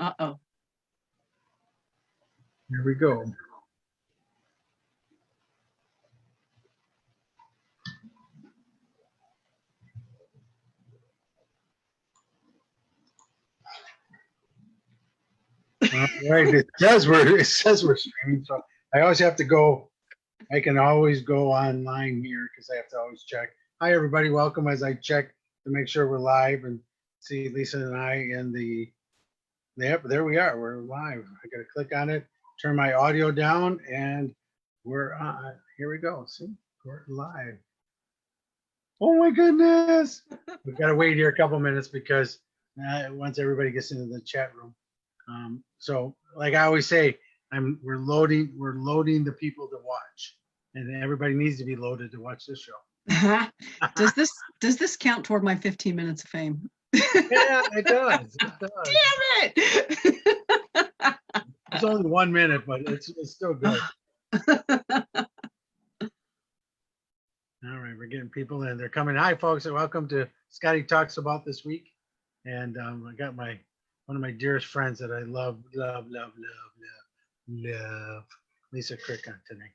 Uh-oh. Here we go. All right, it says we're streaming, so I always have to go. I can always go online here because I have to always check. Hi, everybody. Welcome as I check to make sure we're live and see Lisa and I in the. Yep, there we are. We're live. I got to click on it, turn my audio down, and we're on. Here we go. See, we're live. Oh my goodness! We've got to wait here a couple minutes because once everybody gets into the chat room. So, like I always say, we're loading the people to watch, and everybody needs to be loaded to watch this show. Does this count toward my 15 minutes of fame? Yeah, it does. It does. Damn it! It's only 1 minute, but it's still good. All right, we're getting people in. They're coming. Hi, folks, and welcome to Scotty Talks About this week. And I got one of my dearest friends that I love, Lisa Krick on today.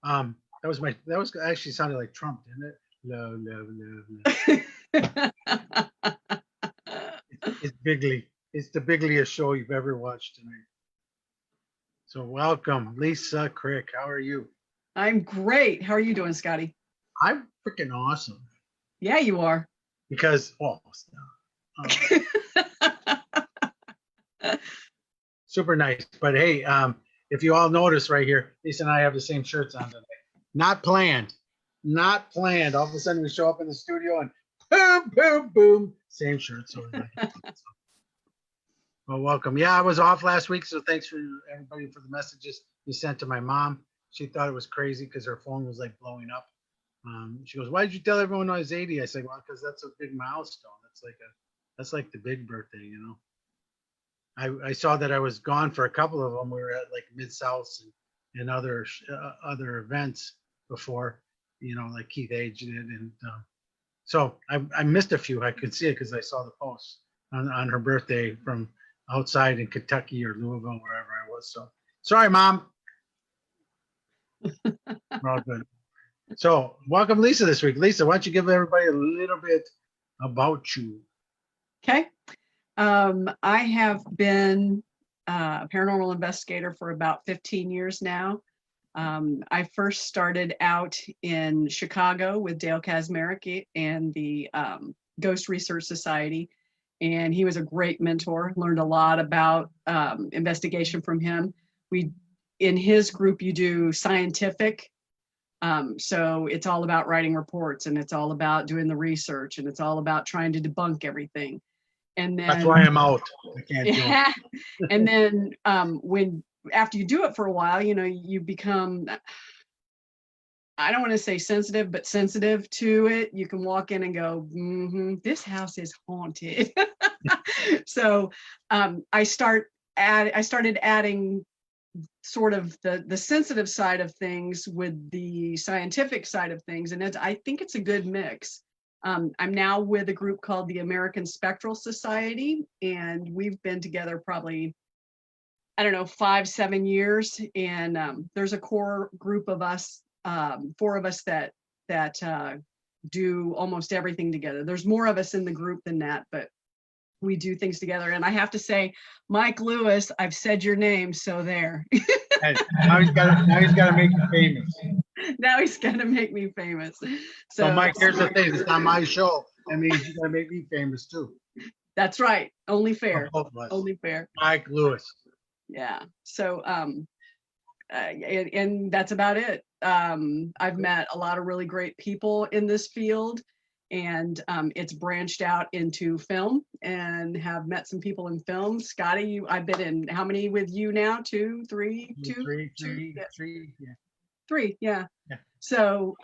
That was actually sounded like Trump, didn't it? Love. It's bigly. It's the bigliest show you've ever watched tonight. So welcome, Lisa Krick. How are you? I'm great. How are you doing, Scotty? I'm freaking awesome. Yeah, you are. Because, super nice. But hey, if you all notice right here, Lisa and I have the same shirts on today. Not planned. Not planned. All of a sudden we show up in the studio and boom, boom, boom. Same shirt. So, well, welcome. Yeah, I was off last week, so thanks for everybody for the messages you sent to my mom. She thought it was crazy because her phone was like blowing up. She goes, "Why did you tell everyone I was 80?" I said, "Well, because that's a big milestone. That's like the big birthday, you know." I saw that I was gone for a couple of them. We were at like Mid-South and other events before, you know, like Keith Age did, and so I missed a few. I could see it because I saw the post on her birthday from outside in Kentucky or Louisville, wherever I was. So sorry, Mom. We're all good. So welcome, Lisa, this week. Lisa, why don't you give everybody a little bit about you? Okay. I have been a paranormal investigator for about 15 years now. I first started out in Chicago with Dale Kazmarek and the Ghost Research Society, and he was a great mentor. Learned a lot about investigation from him. In his group, you do scientific. So it's all about writing reports, and it's all about doing the research, and it's all about trying to debunk everything. And then that's why I'm out. I can't do it. And then after you do it for a while, you know, you become, I don't want to say sensitive, but sensitive to it. You can walk in and go, this house is haunted. So I started adding sort of the sensitive side of things with the scientific side of things. And I think it's a good mix. I'm now with a group called the American Spectral Society, and we've been together probably, I don't know, 5-7 years. And there's a core group of us, 4 of us that do almost everything together. There's more of us in the group than that, but we do things together. And I have to say, Mike Lewis, I've said your name, so there. Now he's got to make you famous. Now he's got to make me famous. So Mike, here's the thing. It's not my show. That means you got to make me famous too. That's right. Only fair. Only fair. Mike Lewis. Yeah. So, and that's about it. I've met a lot of really great people in this field, and it's branched out into film, and have met some people in film. Scotty, I've been in how many with you now? 2, 3, 2, 3. Yeah. 3. Yeah. So,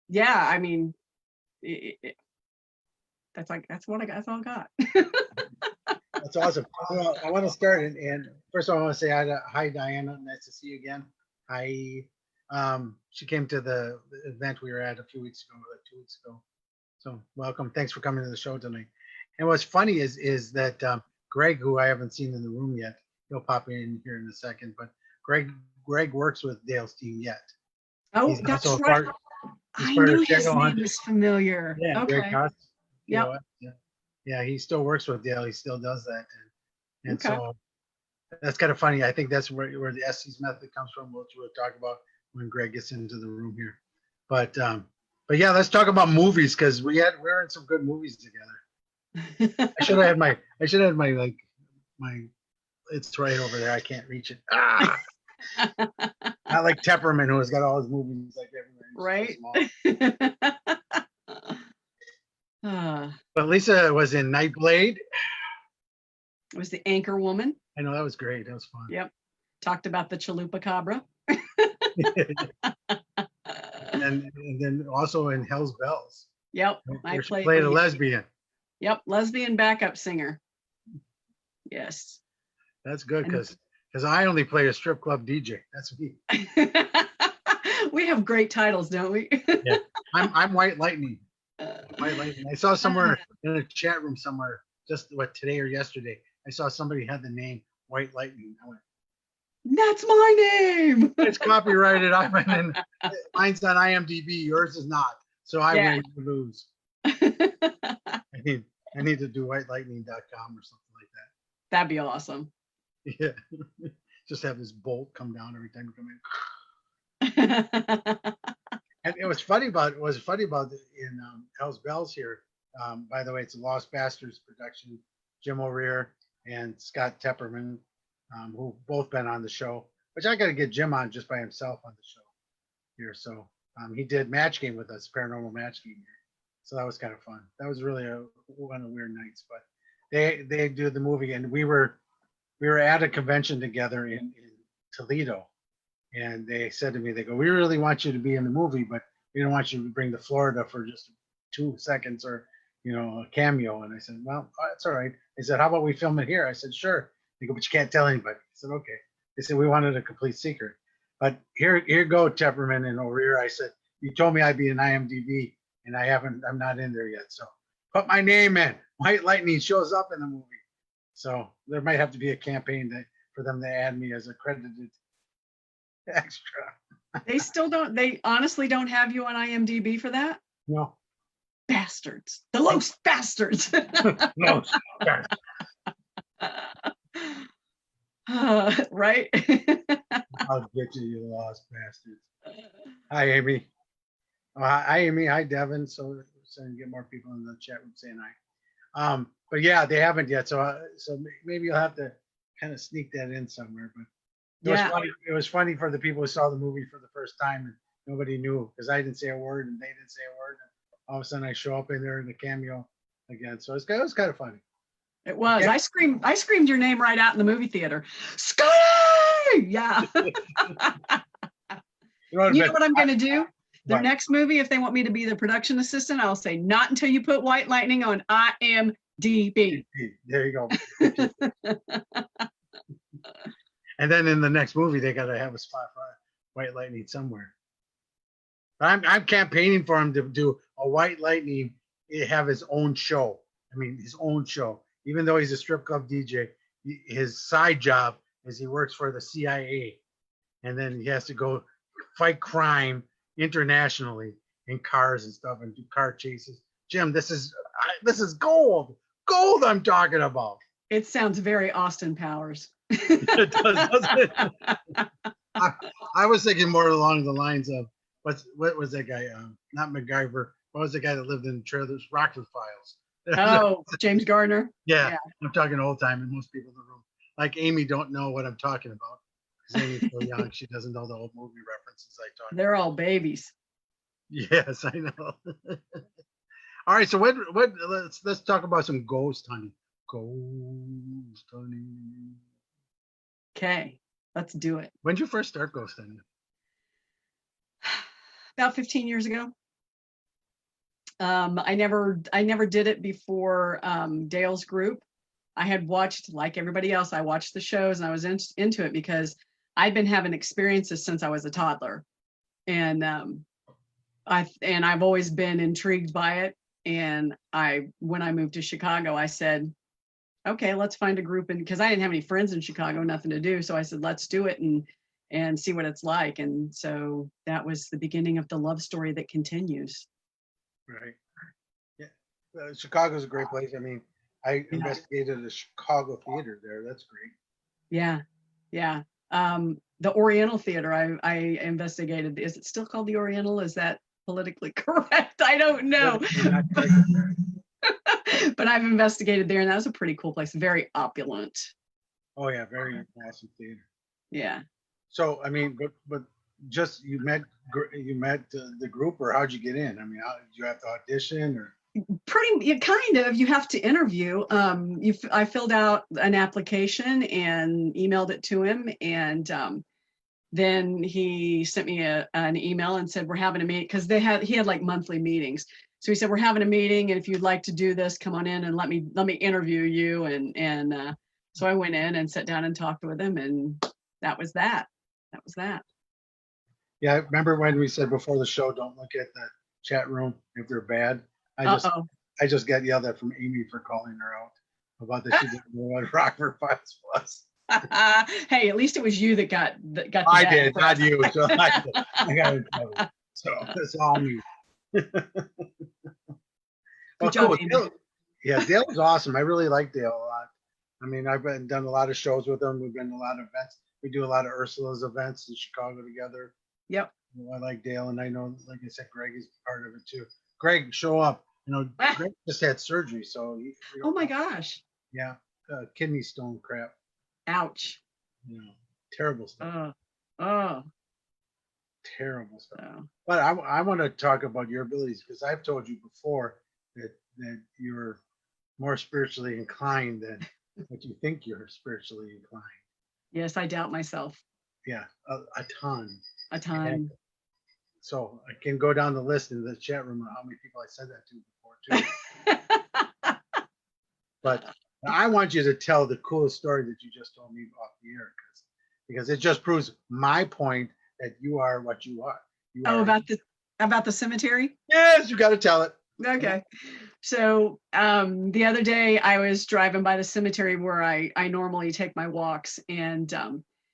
yeah, I mean, that's all I got. That's awesome. Well, I want to start, and first of all, I want to say hi, Diana. Nice to see you again. Hi. She came to the event we were at a few weeks ago, like 2 weeks ago. So welcome. Thanks for coming to the show tonight. And what's funny is that Greg, who I haven't seen in the room yet, he'll pop in here in a second. But Greg works with Dale's team yet. Oh, He's that's also a right. part. He's I part knew of his Shadow name Hunt. was familiar. Yeah, Greg Okay. Cost. Yep. Yeah, yeah, he still works with Dale. He still does that, and Okay. so that's kind of funny. I think that's where the SC's method comes from, which we'll talk about when Greg gets into the room here. But yeah, let's talk about movies because we're in some good movies together. I should have had my like my. It's right over there. I can't reach it. Ah! Not like Tepperman, who has got all his movies like everywhere. Right. But Lisa was in Nightblade. It was the Anchor Woman. I know that was great. That was fun. Yep. Talked about the Chalupa Cabra. and then also in Hell's Bells. Yep. Where she played a lesbian. Yep. Lesbian backup singer. Yes. That's good because I only play a strip club DJ. That's me. We have great titles, don't we? Yeah. I'm White Lightning. White Lightning. I saw somewhere in a chat room somewhere, just today or yesterday, I saw somebody had the name White Lightning. I went, that's my name. It's copyrighted. Mine's on IMDb. Yours is not. So I win, you lose. I need to do whitelightning.com or something like that. That'd be awesome. Yeah. Just have this bolt come down every time you come in. And it was funny about in Hell's Bells here. By the way, it's a Lost Bastards production. Jim O'Rear and Scott Tepperman, who both been on the show, which I got to get Jim on just by himself on the show here. So he did Match Game with us, Paranormal Match Game here. So that was kind of fun. That was really one of the weird nights. But they do the movie, and we were at a convention together in Toledo. And they said to me, they go, we really want you to be in the movie, but we don't want you to bring to Florida for just 2 seconds or, a cameo. And I said, well, that's all right. They said, how about we film it here? I said, sure. They go, but you can't tell anybody. I said, okay. They said, we wanted a complete secret. But here go Tepperman and O'Rear. I said, you told me I'd be in IMDb, and I'm not in there yet. So put my name in. White Lightning shows up in the movie. So there might have to be a campaign for them to add me as a credited extra. They honestly don't have you on IMDb for that? No. Bastards. The Lost Bastards. No. Right? I'll get you lost bastards. Hi, Amy. Hi, Amy. Hi, Devin. So get more people in the chat room saying hi. But yeah, they haven't yet. So maybe you'll have to kind of sneak that in somewhere. But it was funny for the people who saw the movie for the first time and nobody knew because I didn't say a word and they didn't say a word. And all of a sudden I show up in there in the cameo again. So it was kind of funny. It was. I screamed your name right out in the movie theater. Scotty! Yeah. You know what I'm going to do? Their next movie, if they want me to be the production assistant, I'll say, not until you put White Lightning on IMDb. There you go. And then in the next movie, they got to have a spot for White Lightning somewhere. But I'm campaigning for him to do a White Lightning, have his own show. I mean, his own show. Even though he's a strip club DJ, his side job is he works for the CIA. And then he has to go fight crime internationally in cars and stuff and do car chases. Jim, this is gold. Gold I'm talking about. It sounds very Austin Powers. It does, doesn't it? I was thinking more along the lines of what was that guy? Not MacGyver. What was the guy that lived in the trailers? Rockford Files. Oh, James Gardner. Yeah, I'm talking old time, and most people in the room, like Amy, don't know what I'm talking about because Amy's so young, she doesn't know the old movie references I talk. They're all babies. Yes, I know. All right, so let's talk about some ghost hunting. Ghost hunting. Okay, let's do it. When did you first start ghost hunting? About 15 years ago. I never did it before Dale's group. I had watched, like everybody else, I watched the shows and I was into it because I'd been having experiences since I was a toddler. And I've always been intrigued by it. And when I moved to Chicago, I said, okay, let's find a group. And because I didn't have any friends in Chicago, nothing to do. So I said, let's do it and see what it's like. And so that was the beginning of the love story that continues. Right. Yeah. Chicago's a great place. I mean, I Yeah. investigated a Chicago theater there. That's great. Yeah. Yeah. The Oriental Theater I investigated. Is it still called the Oriental? Is that politically correct? I don't know. Not correct. But I've investigated there, and that was a pretty cool place. Very opulent. Oh yeah, very awesome theater. Yeah. So I mean, but just you met the group, or how'd you get in? I mean, did you have to audition or? Pretty kind of. You have to interview. I filled out an application and emailed it to him, and then he sent me an email and said, we're having a meeting, because he had like monthly meetings. So he said, we're having a meeting, and if you'd like to do this, come on in and let me interview you. And so I went in and sat down and talked with him, and that was that. That was that. Yeah, I remember when we said before the show, don't look at the chat room if they're bad. I just got yelled at from Amy for calling her out about that she didn't know what Rockford Files was. Hey, at least it was you that got I did, not you. So I got in trouble. So it's all me. Good job, Amy. Dale was awesome. I really like Dale a lot. I mean, I've done a lot of shows with him. We've been to a lot of events. We do a lot of Ursula's events in Chicago together. Yep. I like Dale, and I know, like I said, Greg is part of it too. Greg, show up. You know, Greg just had surgery, so. Oh my gosh. Yeah, kidney stone crap. Ouch. You know, terrible stuff. Oh. Terrible stuff. Oh. But I want to talk about your abilities, because I've told you before that you're more spiritually inclined than what you think you're spiritually inclined. Yes, I doubt myself. Yeah, a ton. A ton. And so I can go down the list in the chat room of how many people I said that to before too. But I want you to tell the coolest story that you just told me off the air, because it just proves my point that you are what you are. About the cemetery? Yes, you got to tell it. Okay. So the other day I was driving by the cemetery where I normally take my walks, and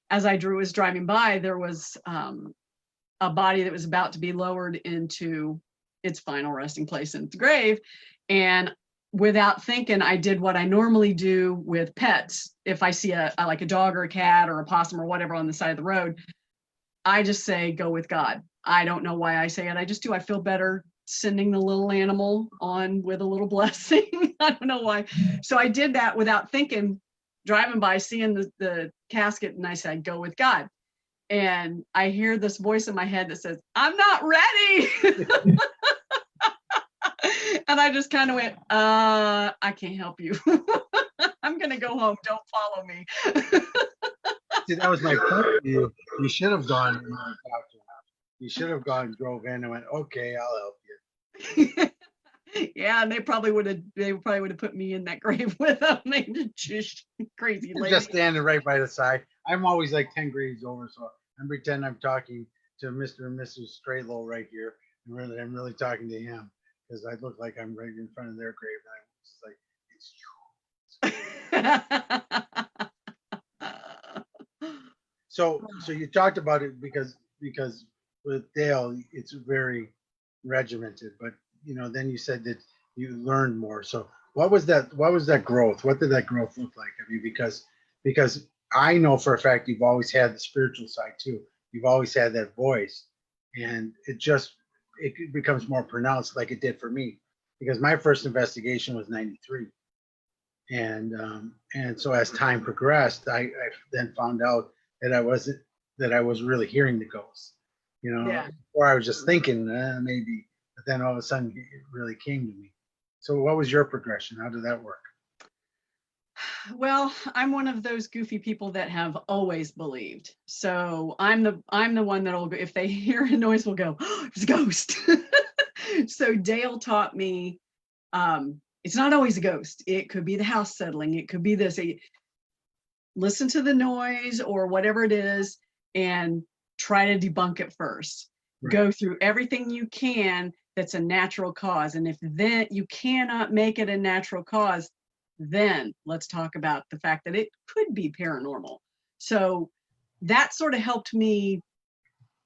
as I was driving by, there was a body that was about to be lowered into its final resting place in the grave. And without thinking, I did what I normally do with pets. If I see like a dog or a cat or a possum or whatever on the side of the road, I just say, go with God. I don't know why I say it. I just do. I feel better sending the little animal on with a little blessing. I don't know why. So I did that without thinking, driving by, seeing the casket, and I said, go with God. And I hear this voice in my head that says, I'm not ready. And I just kind of went, I can't help you. I'm going to go home. Don't follow me. See, that was my point to you. You should have gone and talked to him. You should have gone, drove in and went, okay, I'll help you. Yeah, and they probably would have put me in that grave with them. They just crazy lady. Just standing right by the side. I'm always like 10 grades over, so I'm pretending I'm talking to Mr. and Mrs. Straylow right here, and really I'm really talking to him, because I look like I'm right in front of their grave, and I'm just like, it's true. So you talked about it because with Dale it's very regimented, but then you said that you learned more. So what was that growth? What did that growth look like? I mean, because I know for a fact you've always had the spiritual side too. You've always had that voice, and it becomes more pronounced, like it did for me, because my first investigation was 93. And so as time progressed, I then found out that I was really hearing the ghosts, Yeah. Or I was just thinking maybe, but then all of a sudden it really came to me. So what was your progression? How did that work? Well, I'm one of those goofy people that have always believed. So I'm the one that'll go, if they hear a noise, will go, oh, it's a ghost. So Dale taught me, it's not always a ghost. It could be the house settling. It could be this. Listen to the noise or whatever it is and try to debunk it first. Right. Go through everything you can that's a natural cause. And if then you cannot make it a natural cause, then let's talk about the fact that it could be paranormal. So that sort of helped me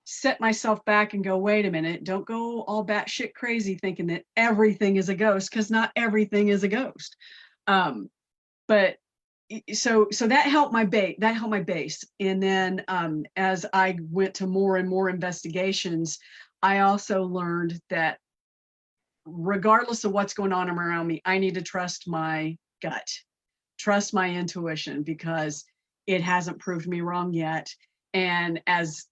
set myself back and go, wait a minute, don't go all batshit crazy thinking that everything is a ghost, because not everything is a ghost. But so that helped my base. And then as I went to more and more investigations, I also learned that regardless of what's going on around me, I need to trust my gut, trust my intuition, because it hasn't proved me wrong yet. And as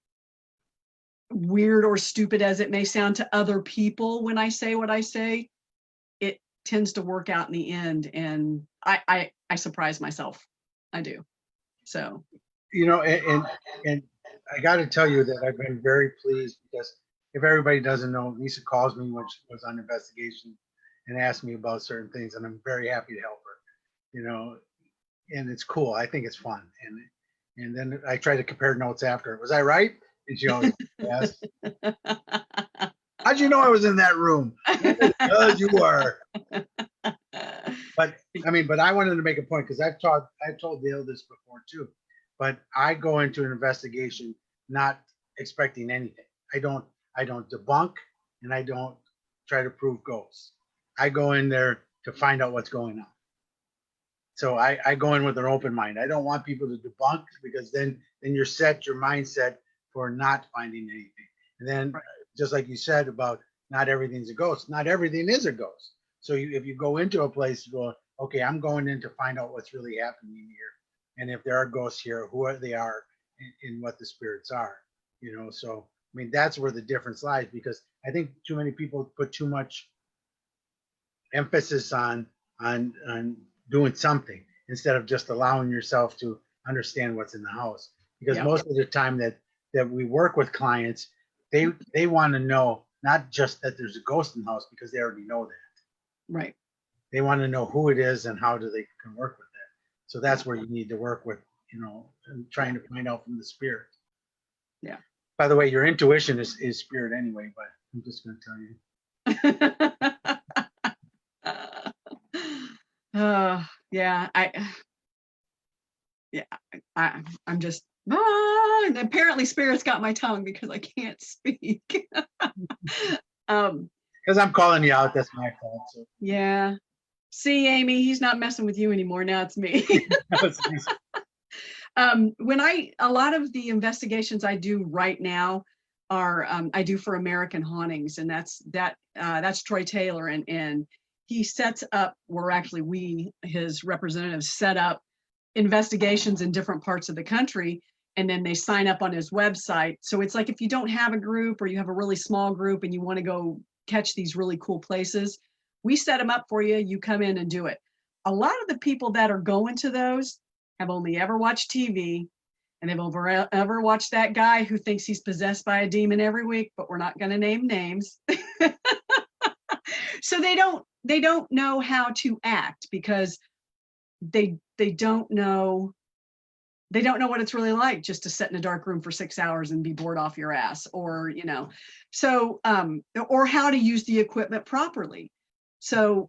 weird or stupid as it may sound to other people when I say what I say, it tends to work out in the end. And I surprise myself. I do. So, You know, and I got to tell you that I've been very pleased, because if everybody doesn't know, Lisa calls me when she was on investigation and asks me about certain things, and I'm very happy to help her, you know, and it's cool. I think it's fun. And then I try to compare notes after. Was I right? And she always asks, how'd you know I was in that room? Because you were. But I mean, but I wanted to make a point, because I've told Dale this before too. But I go into an investigation not expecting anything. I don't debunk, and I don't try to prove ghosts. I go in there to find out what's going on. So I go in with an open mind. I don't want people to debunk, because then you're set your mindset for not finding anything. And then just like you said about not everything's a ghost, not everything is a ghost. So if you go into a place, you go, okay, I'm going in to find out what's really happening here. And if there are ghosts here, who they are, and what the spirits are, you know? So, I mean, that's where the difference lies, because I think too many people put too much emphasis on doing something instead of just allowing yourself to understand what's in the house. Because most of the time that we work with clients, they want to know not just that there's a ghost in the house, because they already know that. right. They want to know who it is and how they can work with it. So that's where you need to work with, you know, and trying to find out from the spirit. Yeah. By the way, your intuition is spirit anyway, but I'm just going to tell you. Yeah, I'm just, and apparently spirits got my tongue because I can't speak. Because I'm calling you out, that's my fault. So. Yeah. See, Amy, he's not messing with you anymore. Now it's me. A lot of the investigations I do right now are I do for American Hauntings, and that's Troy Taylor, and he sets up, his representatives set up investigations in different parts of the country, and then they sign up on his website. So it's like, if you don't have a group, or you have a really small group and you want to go catch these really cool places, we set them up for you. You come in and do it. A lot of the people that are going to those have only ever watched TV, and they've ever watched that guy who thinks he's possessed by a demon every week, but we're not going to name names. So they don't know how to act, because they don't know what it's really like just to sit in a dark room for 6 hours and be bored off your ass, or, you know, so or how to use the equipment properly. So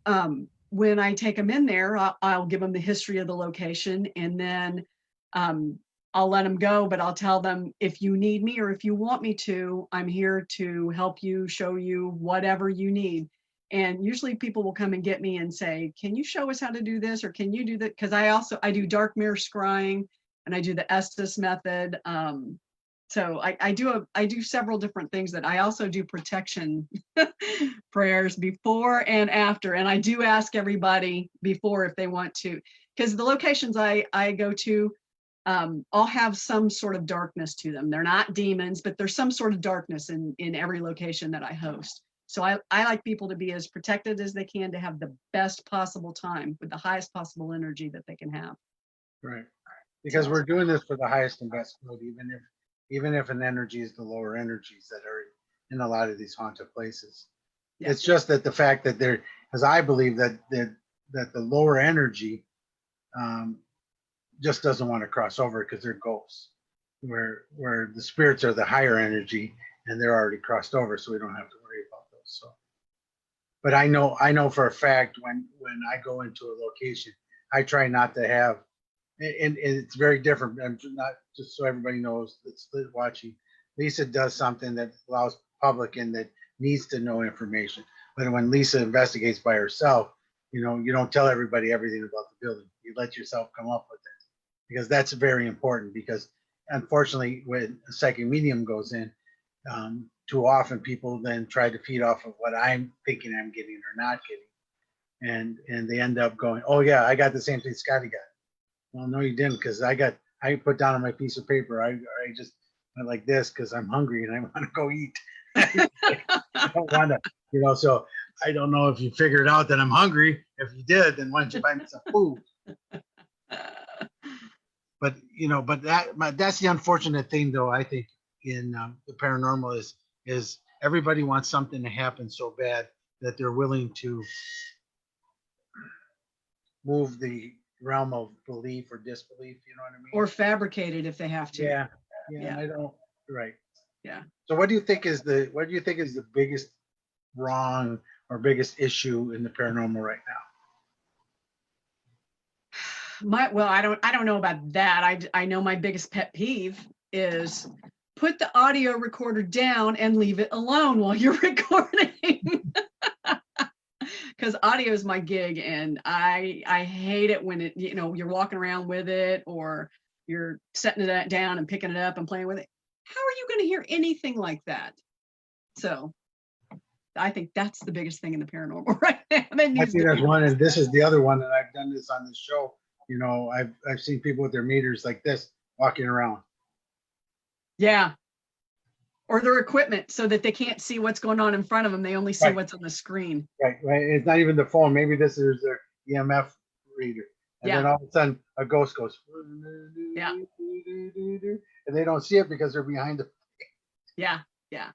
when I take them in there, I'll give them the history of the location, and then I'll let them go, but I'll tell them, if you need me or if you want me to, I'm here to help you, show you whatever you need. And usually people will come and get me and say, can you show us how to do this? Or can you do that? Because I do dark mirror scrying, and I do the Estes method. So I do several different things. That I also do protection prayers before and after. And I do ask everybody before if they want to, because the locations I go to, all have some sort of darkness to them. They're not demons, but there's some sort of darkness in every location that I host. So I like people to be as protected as they can, to have the best possible time with the highest possible energy that they can have. Right. Because we're doing this for the highest and best good, even if an energy is the lower energies that are in a lot of these haunted places. Yeah. It's just that the fact that because I believe that the lower energy just doesn't want to cross over, because they're ghosts, where the spirits are the higher energy and they're already crossed over, so we don't have to worry about those. So, but I know for a fact when I go into a location, I try not to have, and it's very different. I'm not, just so everybody knows that's watching. Lisa does something that allows public and that needs to know information. But when Lisa investigates by herself, you know, you don't tell everybody everything about the building. You let yourself come up with it, because that's very important. Because unfortunately, when a psychic medium goes in, too often people then try to feed off of what I'm thinking I'm getting or not getting, and they end up going, oh yeah, I got the same thing Scotty got. Well, no, you didn't, because I put down on my piece of paper, I just went like this because I'm hungry and I want to go eat. I don't want to, you know, so I don't know if you figured out that I'm hungry. If you did, then why don't you buy me some food? But, you know, but that's the unfortunate thing, though, I think, in the paranormal is everybody wants something to happen so bad that they're willing to move the realm of belief or disbelief, you know what I mean? Or fabricate it if they have to. Yeah. Yeah. I don't, right. Yeah. So what do you think is the biggest wrong or biggest issue in the paranormal right now? Well, I don't know about that. I know my biggest pet peeve is put the audio recorder down and leave it alone while you're recording. Because audio is my gig, and I hate it when you're walking around with it, or you're setting it down and picking it up and playing with it. How are you going to hear anything like that? So I think that's the biggest thing in the paranormal right now. I think that's one, and this is the other one, and I've done this on this show. You know, I've seen people with their meters like this walking around. Yeah. Or their equipment, so that they can't see what's going on in front of them. They only see what's on the screen. Right. It's not even the phone. Maybe this is their EMF reader. And then all of a sudden a ghost goes. Yeah. And they don't see it because they're behind it. Yeah. Yeah.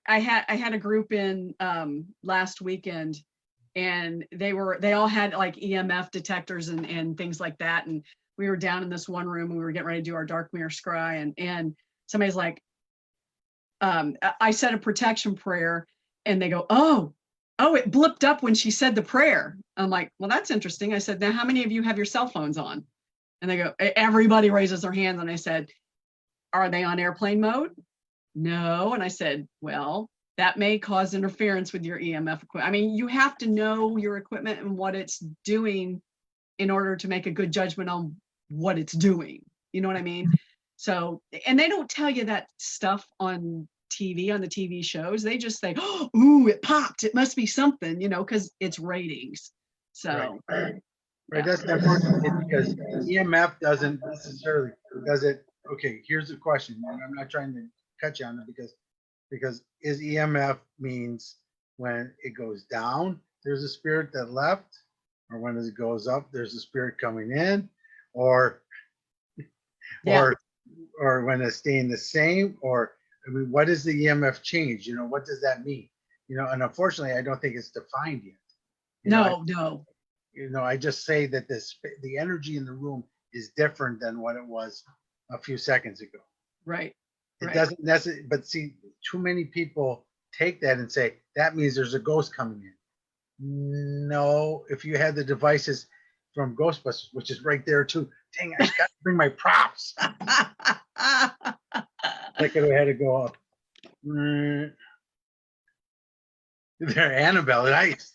I had a group in last weekend, and they all had like EMF detectors and things like that. And we were down in this one room and we were getting ready to do our dark mirror scry, and somebody's like, I said a protection prayer, and they go, oh, it blipped up when she said the prayer. I'm like, well, that's interesting. I said, now how many of you have your cell phones on? And they go, everybody raises their hands. And I said, are they on airplane mode? No. And I said, well, that may cause interference with your EMF equipment. I mean, you have to know your equipment and what it's doing in order to make a good judgment on what it's doing. You know what I mean? So, and they don't tell you that stuff on TV, on the TV shows. They just say, oh, ooh, it popped. It must be something, because it's ratings. So, right. That's unfortunate, because EMF doesn't necessarily, does it? Okay, here's the question. And I'm not trying to cut you on it, because is EMF means when it goes down, there's a spirit that left, or when it goes up, there's a spirit coming in, or when it's staying the same, or I mean, what is the EMF change? What does that mean? And unfortunately, I don't think it's defined yet. No. I just say that the energy in the room is different than what it was a few seconds ago. Right. It doesn't necessarily, but see, too many people take that and say that means there's a ghost coming in. No, if you had the devices from Ghostbusters, which is right there too. Dang, I got to bring my props. I could have had to go up. There, Annabelle, nice.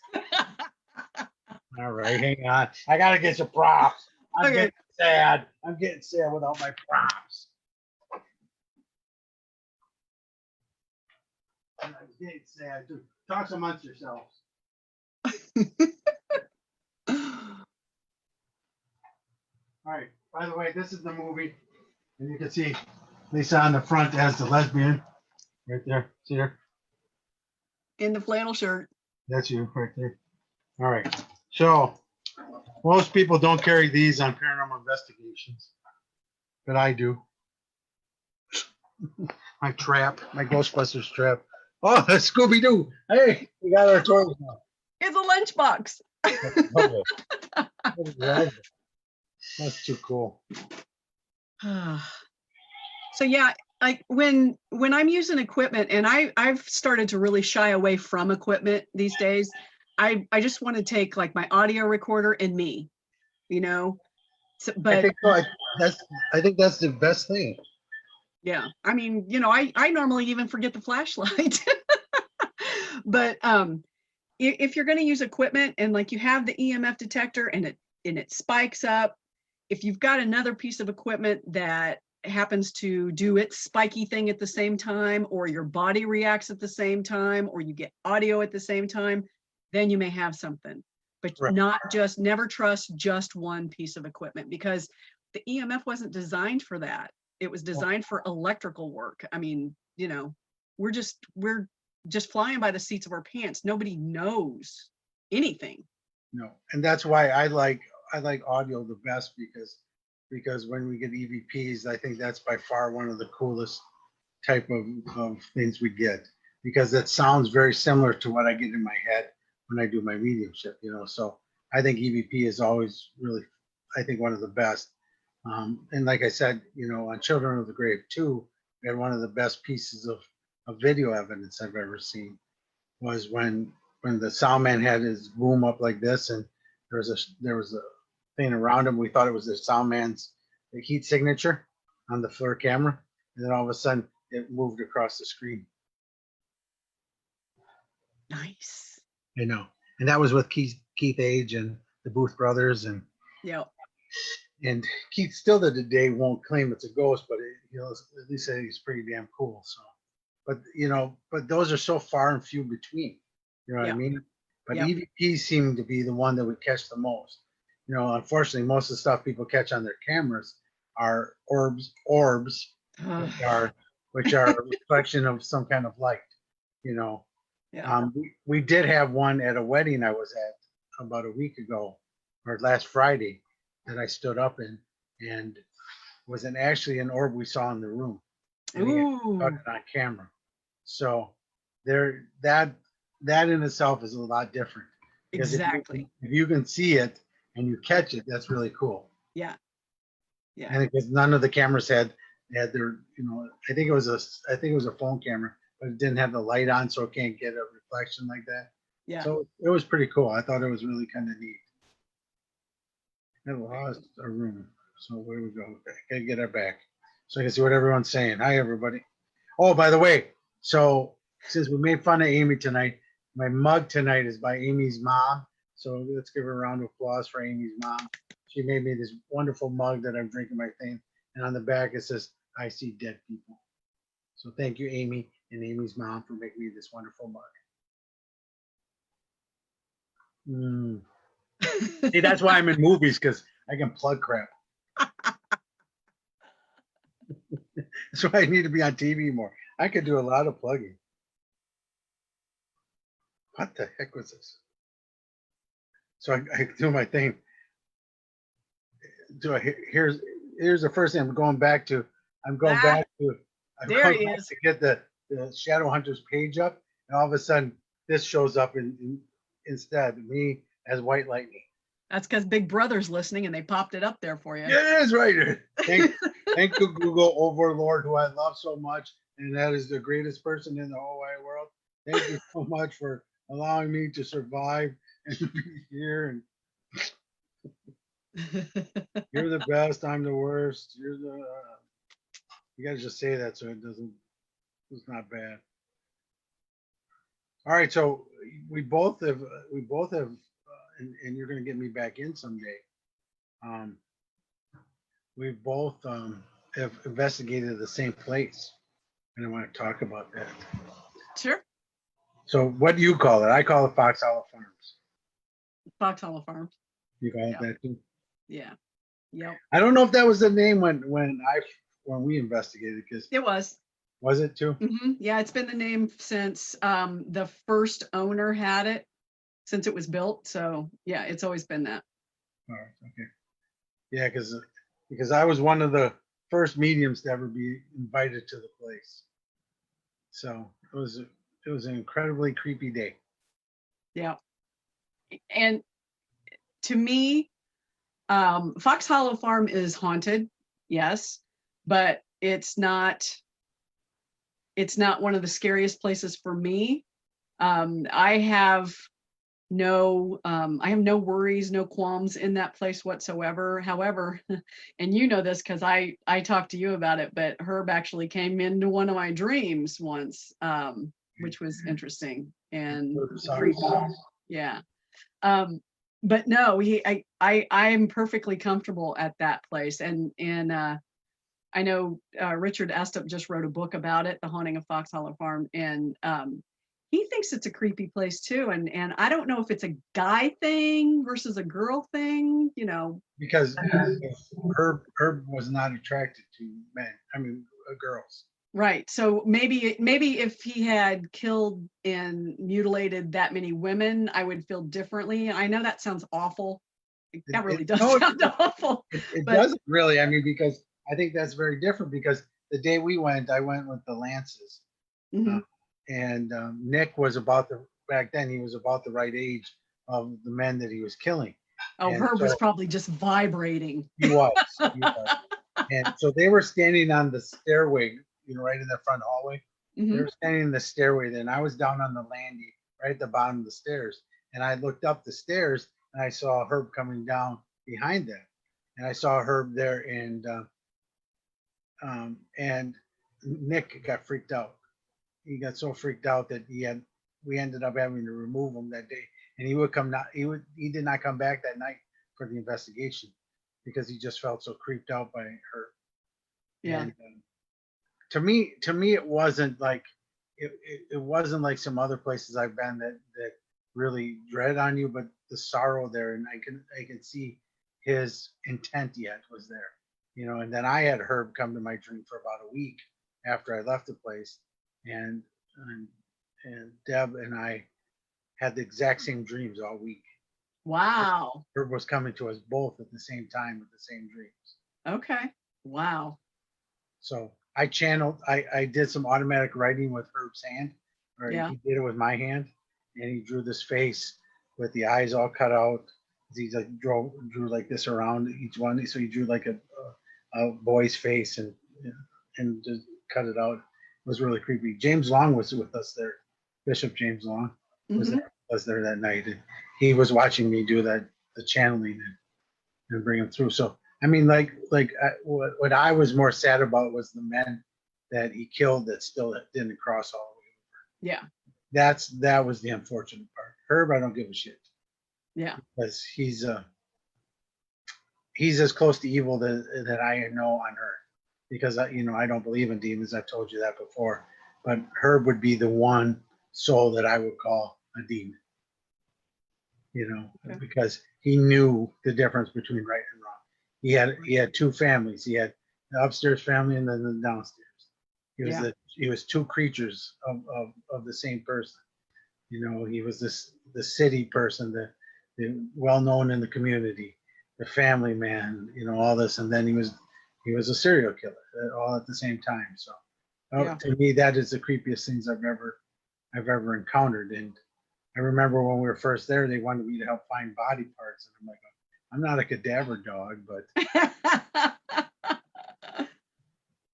All right, hang on. I gotta get your props. I'm getting sad. Without my props. I'm getting sad. Dude, talk amongst yourselves. All right. By the way, this is the movie, and you can see Lisa on the front as the lesbian, right there. See her? In the flannel shirt. That's you, right there. All right. So most people don't carry these on paranormal investigations, but I do. My trap, my Ghostbusters trap. Oh, that's Scooby Doo. Hey, we got our toys now. It's a lunchbox. That's too cool. So yeah, like when I'm using equipment, and I've started to really shy away from equipment these days. I just want to take like my audio recorder and me. you know. So, I but think so. I think that's the best thing. yeah, I mean, I normally even forget the flashlight. But if you're going to use equipment and like you have the EMF detector and it spikes up, if you've got another piece of equipment that happens to do its spiky thing at the same time, or your body reacts at the same time, or you get audio at the same time, then you may have something. But Right. never trust just one piece of equipment, because the EMF wasn't designed for that. It was designed for electrical work. I mean, we're just flying by the seats of our pants. Nobody knows anything. No, and that's why I like audio the best, because when we get EVPs, I think that's by far one of the coolest type of things we get, because it sounds very similar to what I get in my head when I do my mediumship, So I think EVP is always really, I think, one of the best. And like I said, on Children of the Grave 2, we had one of the best pieces of video evidence I've ever seen, was when the sound man had his boom up like this, and there was a thing around him. We thought it was the sound man's heat signature on the FLIR camera, and then all of a sudden it moved across the screen. Nice. And that was with Keith Age and the Booth brothers, and Yeah. And Keith still to today won't claim it's a ghost, but at least say he's pretty damn cool. So, but those are so far and few between. You know what I mean? But EVPs seem to be the one that would catch the most. Unfortunately, most of the stuff people catch on their cameras are orbs, which are a reflection of some kind of light. We did have one at a wedding I was at about a week ago, or last Friday, that I stood up in, and was actually an orb we saw in the room, and he caught it on camera. So that in itself is a lot different. Exactly. If you can see it and you catch it, that's really cool. Yeah. And because none of the cameras had their, I think it was a phone camera, but it didn't have the light on, so it can't get a reflection like that. Yeah. So it was pretty cool. I thought it was really kind of neat. I lost a room. So where we go? Gotta get her back so I can see what everyone's saying. Hi, everybody. Oh, by the way, so since we made fun of Amy tonight, my mug tonight is by Amy's mom. So let's give her a round of applause for Amy's mom. She made me this wonderful mug that I'm drinking my thing. And on the back, it says, "I see dead people." So thank you, Amy and Amy's mom, for making me this wonderful mug. See, that's why I'm in movies, because I can plug crap. That's why I need to be on TV more. I could do a lot of plugging. What the heck was this? So I do my thing. Here's the first thing I'm going back to. There he is. To get the Shadowhunters page up, and all of a sudden this shows up instead, me as White Lightning. That's because Big Brother's listening and they popped it up there for you. Yeah, it is right. Thank you, Google Overlord, who I love so much, and that is the greatest person in the whole wide world. Thank you so much for allowing me to survive and be here. And you're the best. I'm the worst. You gotta just say that so it's not bad. All right, so we both have, and you're gonna get me back in someday. We both have investigated the same place, and I want to talk about that. Sure. So what do you call it? I call it Fox Hollow Farms. Fox Hollow Farms. You call it that too? Yeah. Yep. I don't know if that was the name when we investigated, because it was. Was it too? Mm-hmm. Yeah, it's been the name since the first owner had it, since it was built. So yeah, it's always been that. All right. Okay. Yeah, because I was one of the first mediums to ever be invited to the place. So it was an incredibly creepy day. Yeah. And to me, Fox Hollow Farm is haunted, yes, but it's not one of the scariest places for me. I have no, I have no worries, no qualms in that place whatsoever. However, and you know this because I talked to you about it, but Herb actually came into one of my dreams once, which was interesting and Sorry. creepy. Yeah. Um, but no, I am perfectly comfortable at that place, and I know Richard Estep just wrote a book about it, The Haunting of Fox Hollow Farm, and he thinks it's a creepy place too. And I don't know if it's a guy thing versus a girl thing, you know. Because Herb was not attracted to men. I mean, girls. Right. So maybe if he had killed and mutilated that many women, I would feel differently. I know that sounds awful. That really does No, sound awful. it But doesn't really. I mean, because I think that's very different. Because the day we went, I went with the Lances, uh, mhm. and Nick was about the back then. He was about the right age of the men that he was killing, Oh, and Herb was so probably just vibrating. he was. He was. And so they were standing on the stairway, right in the front hallway. They Hmm. were standing in the stairway. Then I was down on the landing, right at the bottom of the stairs. And I looked up the stairs and I saw Herb coming down behind them. And I saw Herb there, and Nick got freaked out. He got so freaked out that we ended up having to remove him that day. And he did not come back that night for the investigation because he just felt so creeped out by her. Yeah. And to me, it wasn't like it wasn't like some other places I've been that really dread on you, but the sorrow there, and I can see his intent yet was there, And then I had Herb come to my dream for about a week after I left the place, and and, and Deb and I had the exact same dreams all week. Wow. Herb was coming to us both at the same time with the same dreams. Okay. Wow. So I did some automatic writing with Herb's hand, or Yeah. he did it with my hand, and he drew this face with the eyes all cut out. He like drew like this around each one. So he drew like a boy's face and just cut it out. It was really creepy. James Long was with us there. Bishop James Long Hmm. was there that night, and he was watching me do the channeling and bring him through. So I mean, what I was more sad about was the men that he killed that still didn't cross all the way. Yeah. That was the unfortunate part. Herb, I don't give a shit Yeah. because he's as close to evil that I know on Earth. Because I don't believe in demons. I've told you that before. But Herb would be the one soul that I would call a demon. Okay. Because he knew the difference between right and wrong. He had two families. He had the upstairs family and then the downstairs. Yeah. He was two creatures of the same person. He was the city person, the well known in the community, the family man, all this, and then he was a serial killer all at the same time. So Yeah. to me, that is the creepiest things I've ever encountered. And I remember when we were first there, they wanted me to help find body parts, and I'm like, I'm not a cadaver dog,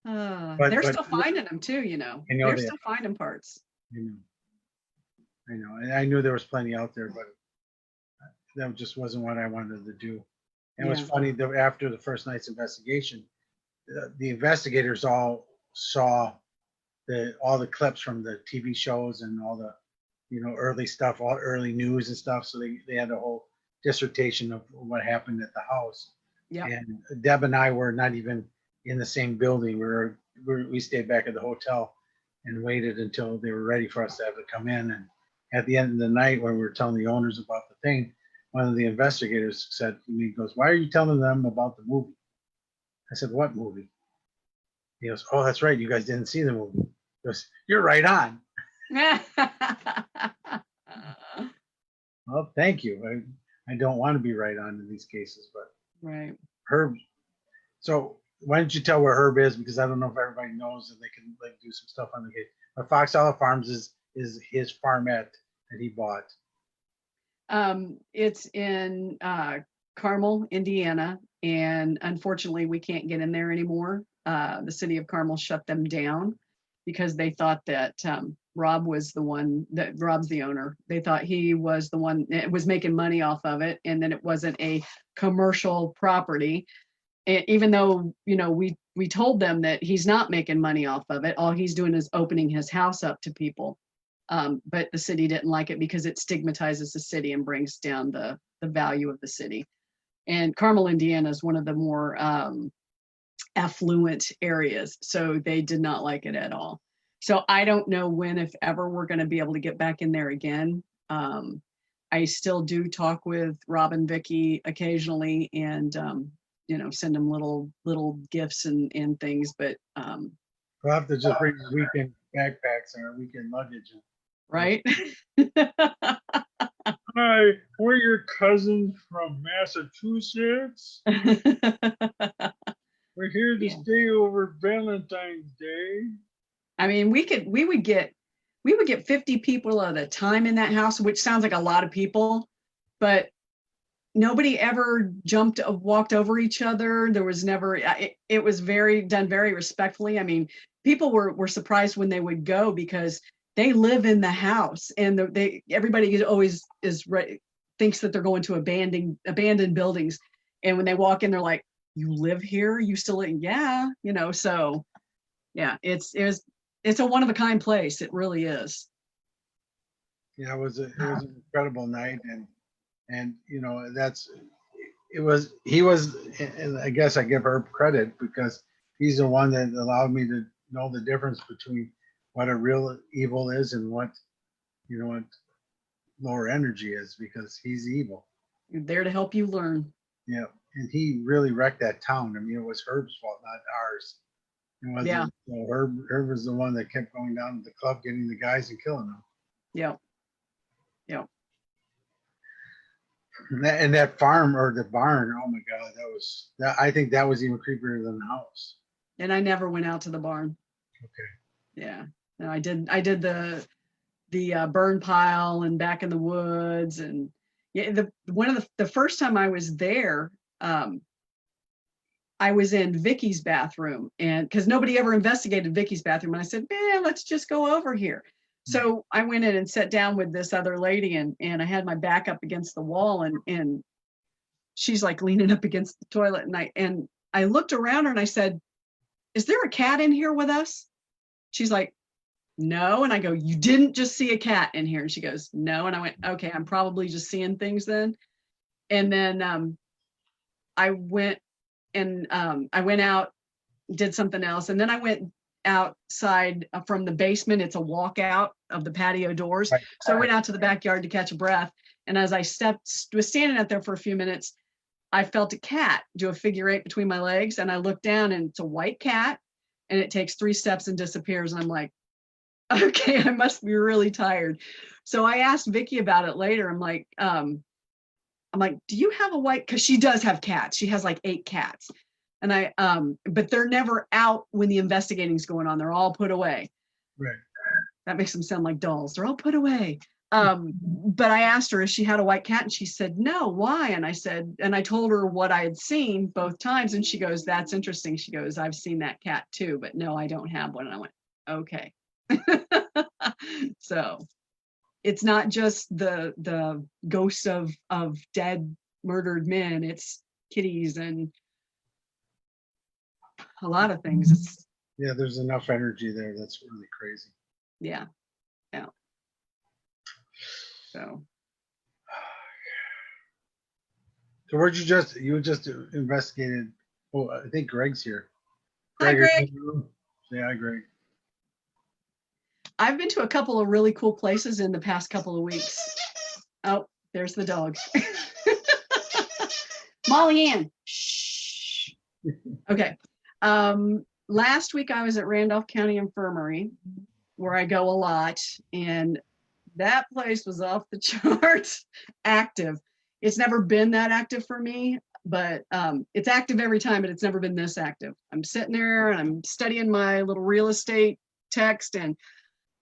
They're but still finding them too, I know They're still finding parts. I know, and I knew there was plenty out there, but that just wasn't what I wanted to do. And it was Yeah. funny that after the first night's investigation, the investigators all saw all the clips from the TV shows and all the early stuff, all early news and stuff. So they had a whole dissertation of what happened at the house. Yep. And Deb and I were not even in the same building. We stayed back at the hotel and waited until they were ready for us to have to come in. And at the end of the night, when we were telling the owners about the thing, one of the investigators said, he goes, "Why are you telling them about the movie?" I said, "What movie?" He goes, "Oh, that's right. You guys didn't see the movie." He goes, "You're right on." Well, thank you. I don't want to be right on in these cases, but Right. Herb. So why don't you tell where Herb is? Because I don't know if everybody knows, and they can like do some stuff on the case. But Fox Hollow Farms is his farmette that he bought. It's in Carmel, Indiana, and unfortunately we can't get in there anymore. The city of Carmel shut them down. because they thought that Rob's the owner. They thought he was the one that was making money off of it, and then it wasn't a commercial property. And even though, we told them that he's not making money off of it, all he's doing is opening his house up to people. But the city didn't like it because it stigmatizes the city and brings down the value of the city. And Carmel, Indiana is one of the more affluent areas, so they did not like it at all. So I don't know when, if ever, we're going to be able to get back in there again. I still do talk with Rob and Vicky occasionally, and send them little gifts and things, but We'll have to just bring weekend backpacks and our weekend luggage. right. Hi, we're your cousins from Massachusetts. We're here to Yeah. stay over Valentine's Day. I mean, we would get 50 people at a time in that house, which sounds like a lot of people, but nobody ever walked over each other. There was never, it was done very respectfully. I mean, people were surprised when they would go because they live in the house, and everybody thinks that they're going to abandoned buildings. And when they walk in, they're like, "You live here? You still live?" Yeah, so yeah, it's a one of a kind place. It really is. Yeah, it was an incredible night, and he was, and I guess I give her credit because he's the one that allowed me to know the difference between what a real evil is and what lower energy is, because he's evil. You're there to help you learn. Yeah, and he really wrecked that town. I mean, it was Herb's fault, not ours. It wasn't. Yeah. Herb was the one that kept going down to the club, getting the guys and killing them. Yeah. And that farm, or the barn, oh my God, I think that was even creepier than the house. And I never went out to the barn. Okay. Yeah. No, I did the burn pile and back in the woods, and yeah, the first time I was there, I was in Vicky's bathroom, and because nobody ever investigated Vicky's bathroom, and I said, "Man, let's just go over here." So I went in and sat down with this other lady, and I had my back up against the wall, and she's like leaning up against the toilet, and I looked around her and I said, "Is there a cat in here with us?" She's like, "No." And I go, "You didn't just see a cat in here?" And she goes, "No." And I went, "Okay, I'm probably just seeing things then." And then I went out, did something else, and then I went outside from the basement. It's a walkout of the patio doors. Right. So I went out to the backyard to catch a breath. And as I was standing out there for a few minutes, I felt a cat do a figure 8 between my legs. And I looked down, and it's a white cat, and it takes 3 steps and disappears. And I'm like, okay, I must be really tired. So I asked Vicky about it later. I'm like, "Do you have a white?" Because she does have cats. She has like 8 cats. And but they're never out when the investigating's going on. They're all put away. Right. That makes them sound like dolls. They're all put away. But I asked her if she had a white cat, and she said, "No, why?" And I told her what I had seen both times. And she goes, "That's interesting." She goes, "I've seen that cat too, but no, I don't have one." And I went, okay. So it's not just the ghosts of dead, murdered men. It's kitties and a lot of things. Yeah, there's enough energy there. That's really crazy. Yeah. So where'd you just investigated? Oh, I think Greg's here. Hi, Greg. Greg. Say hi, Greg. I've been to a couple of really cool places in the past couple of weeks. Oh, there's the dog. Molly Ann. Shh. Okay. Last week I was at Randolph County Infirmary, where I go a lot, and that place was off the charts active. It's never been that active for me, but it's active every time, but it's never been this active. I'm sitting there and I'm studying my little real estate text, and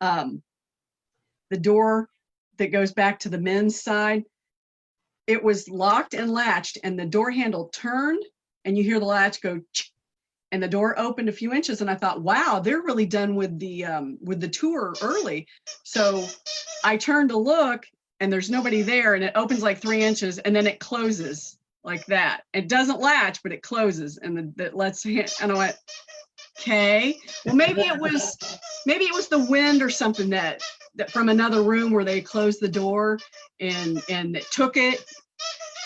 the door that goes back to the men's side, it was locked and latched, and the door handle turned, and you hear the latch go, and the door opened a few inches, and I thought, wow, they're really done with the tour early. So I turned to look, and there's nobody there, and it opens like 3 inches, and then it closes like that. It doesn't latch, but it closes, and that lets me. And I went, okay, well, maybe it was the wind or something that from another room where they closed the door and it took it.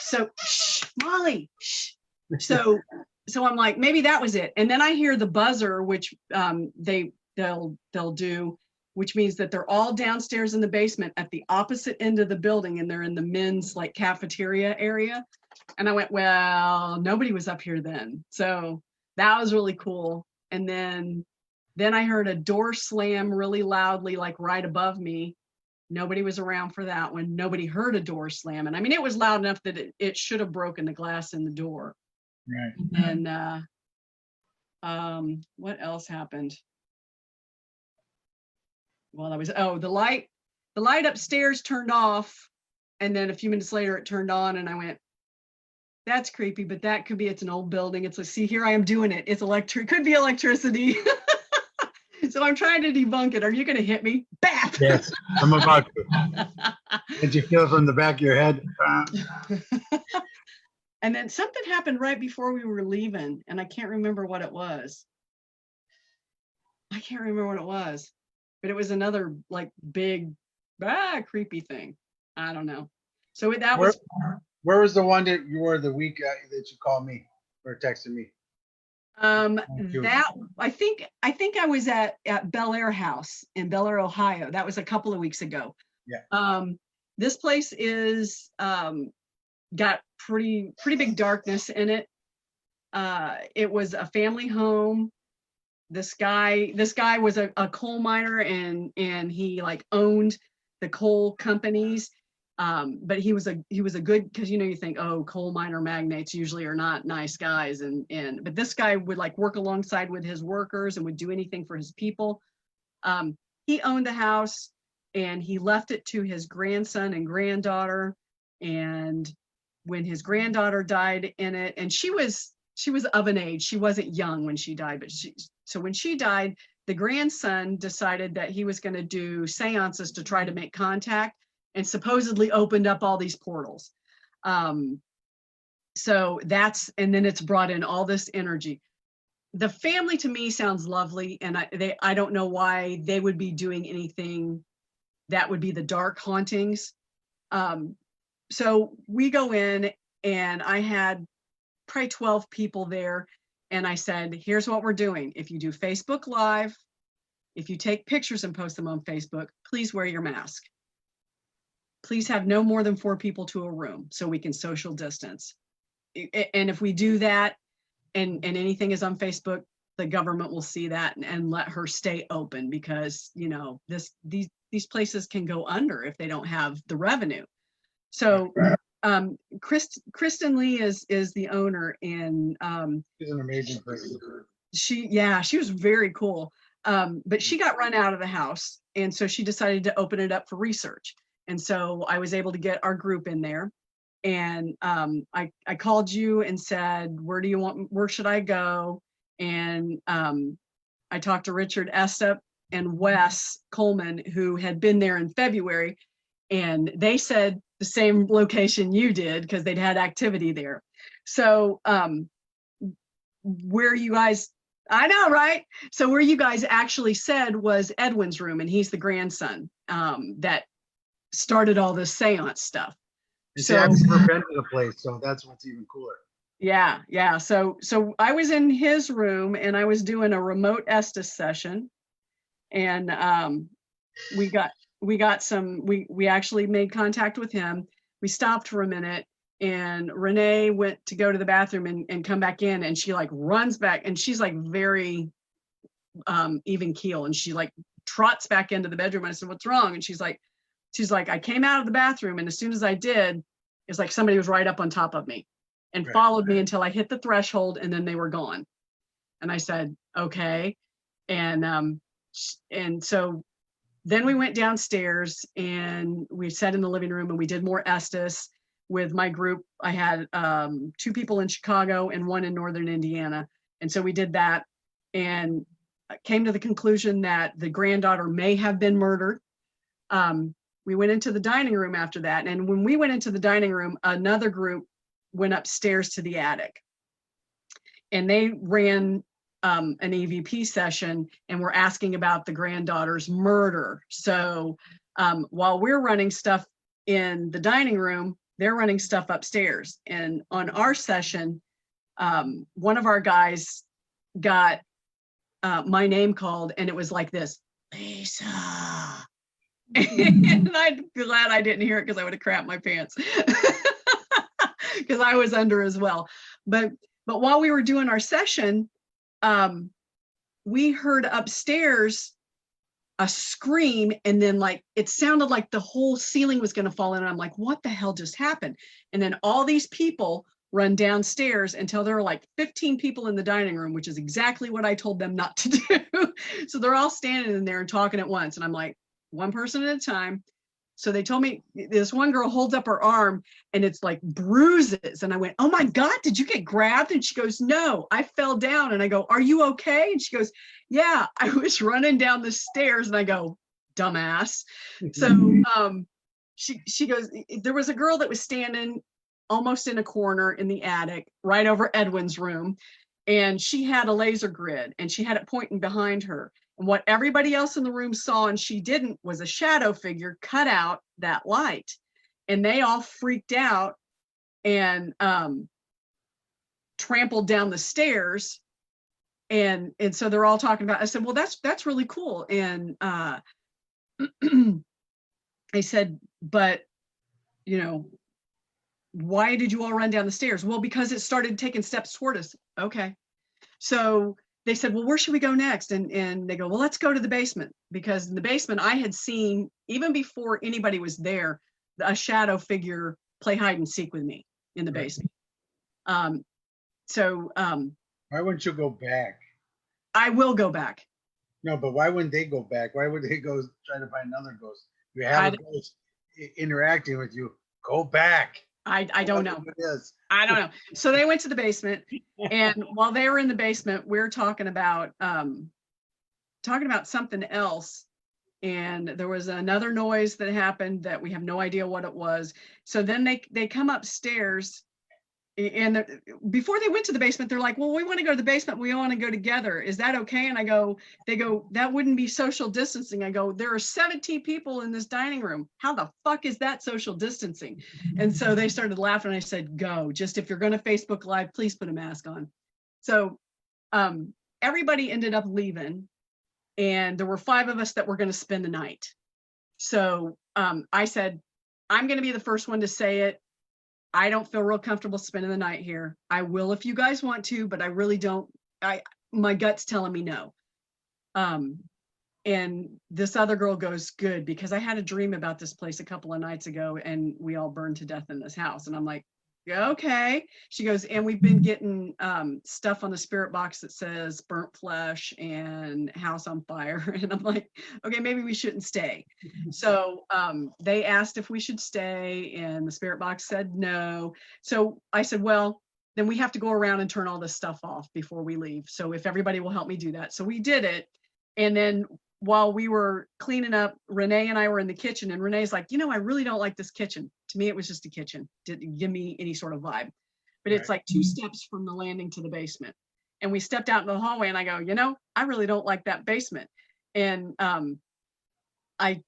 So shh, Molly, shh. So I'm like, maybe that was it. And then I hear the buzzer, which they'll do, which means that they're all downstairs in the basement at the opposite end of the building, and they're in the men's like cafeteria area. And I went, well, nobody was up here then. So that was really cool. And then I heard a door slam really loudly, like right above me. Nobody was around for that one. Nobody heard a door slam. And I mean, it was loud enough that it should have broken the glass in the door. Right. And what else happened? Well, the light upstairs turned off. And then a few minutes later it turned on, and I went, that's creepy, but that could be, it's an old building. It's like, see, here I am doing it. It's electric, could be electricity. So I'm trying to debunk it. Are you going to hit me? Bap! Yes, I'm about to. Did you feel it from the back of your head? And then something happened right before we were leaving, and I can't remember what it was. But it was another like big, creepy thing. I don't know. So that was. Where was the one that you were the week that you called me or texted me? That I think I was at Bel Air House in Bel Air, Ohio. That was a couple of weeks ago. Yeah. This place is got pretty big darkness in it. It was a family home. This guy was a coal miner, and he like owned the coal companies. But he was a good, because you think, oh, coal miner magnates usually are not nice guys, but this guy would like work alongside with his workers and would do anything for his people. He owned the house, and he left it to his grandson and granddaughter. And when his granddaughter died in it, and she was of an age, she wasn't young when she died, but so when she died, the grandson decided that he was going to do seances to try to make contact, and supposedly opened up all these portals. So and then it's brought in all this energy. The family to me sounds lovely, and I don't know why they would be doing anything that would be the dark hauntings. So we go in, and I had probably 12 people there, and I said, here's what we're doing. If you do Facebook Live, if you take pictures and post them on Facebook, please wear your mask. Please have no more than 4 people to a room so we can social distance. And if we do that, and anything is on Facebook, the government will see that and let her stay open, because these places can go under if they don't have the revenue. So Kristen Lee is the owner, and She's an amazing person. She was very cool. But she got run out of the house, and so she decided to open it up for research. And so I was able to get our group in there, and I called you and said, where should I go? And I talked to Richard Estep and Wes Coleman, who had been there in February, and they said the same location you did, because they'd had activity there. So where you guys, I know, right? So where you guys actually said was Edwin's room, and he's the grandson that started all this seance stuff. So I've never been to the place, so that's what's even cooler. Yeah. So I was in his room, and I was doing a remote Estes session, and we actually made contact with him. We stopped for a minute, and Renee went to go to the bathroom and come back in, and she like runs back, and she's like very even keel, and she like trots back into the bedroom. And I said, what's wrong? And she's like, I came out of the bathroom, and as soon as I did, it's like somebody was right up on top of me and followed me until I hit the threshold, and then they were gone. And I said, okay. And so then we went downstairs, and we sat in the living room, and we did more Estes with my group. I had 2 people in Chicago and 1 in Northern Indiana. And so we did that and came to the conclusion that the granddaughter may have been murdered. We went into the dining room after that. And when we went into the dining room, another group went upstairs to the attic. And they ran an EVP session and were asking about the granddaughter's murder. So while we're running stuff in the dining room, they're running stuff upstairs. And on our session, one of our guys got my name called, and it was like this, Lisa. And I'm glad I didn't hear it because I would have crapped my pants because I was under as well. But while we were doing our session, we heard upstairs a scream, and then like it sounded like the whole ceiling was going to fall in. And I'm like, what the hell just happened? And then all these people run downstairs until there are like 15 people in the dining room, which is exactly what I told them not to do. So they're all standing in there and talking at once. And I'm like, one person at a time. So they told me this one girl holds up her arm and it's like bruises. And I went, oh my God, did you get grabbed? And she goes, no, I fell down. And I go, are you okay? And she goes, yeah, I was running down the stairs. And I go, dumbass. So she goes, there was a girl that was standing almost in a corner in the attic, right over Edwin's room. And she had a laser grid and she had it pointing behind her. And what everybody else in the room saw and she didn't was a shadow figure cut out that light. And they all freaked out and trampled down the stairs. And so they're all talking about, I said, well, that's really cool. And I said, but, you know, why did you all run down the stairs? Well, because it started taking steps toward us. Okay. So they said, well, where should we go next? And they go, well, let's go to the basement, because in the basement I had seen, even before anybody was there, a shadow figure play hide and seek with me in the basement. Why wouldn't you go back? I will go back. No, but why wouldn't they go back? Why would they go try to find another ghost? You have a ghost interacting with you. Go back. I don't know. It is. I don't know. So they went to the basement, and while they were in the basement, we're talking about something else. And there was another noise that happened that we have no idea what it was. So then they come upstairs, and before they went to the basement, they're like, well, we want to go to the basement. We want to go together. Is that okay? And they go, that wouldn't be social distancing. I go, there are 17 people in this dining room. How the fuck is that social distancing? And so they started laughing. I said, go, just if you're going to Facebook Live, please put a mask on. So everybody ended up leaving, and there were 5 of us that were going to spend the night. So I said, I'm going to be the first one to say it. I don't feel real comfortable spending the night here. I will if you guys want to, but I really don't. My gut's telling me no. And this other girl goes, good, because I had a dream about this place a couple of nights ago and we all burned to death in this house. And I'm like, okay. She goes, and we've been getting stuff on the spirit box that says burnt flesh and house on fire. And I'm like, okay, maybe we shouldn't stay. So they asked if we should stay, and the spirit box said no. So I said, well, then we have to go around and turn all this stuff off before we leave. So if everybody will help me do that. So we did it. And then while we were cleaning up, Renee and I were in the kitchen, and Renee's like, you know, I really don't like this kitchen. To me, it was just a kitchen. Didn't give me any sort of vibe. But it's like 2 steps from the landing to the basement. And we stepped out in the hallway, and I go, you know, I really don't like that basement. And I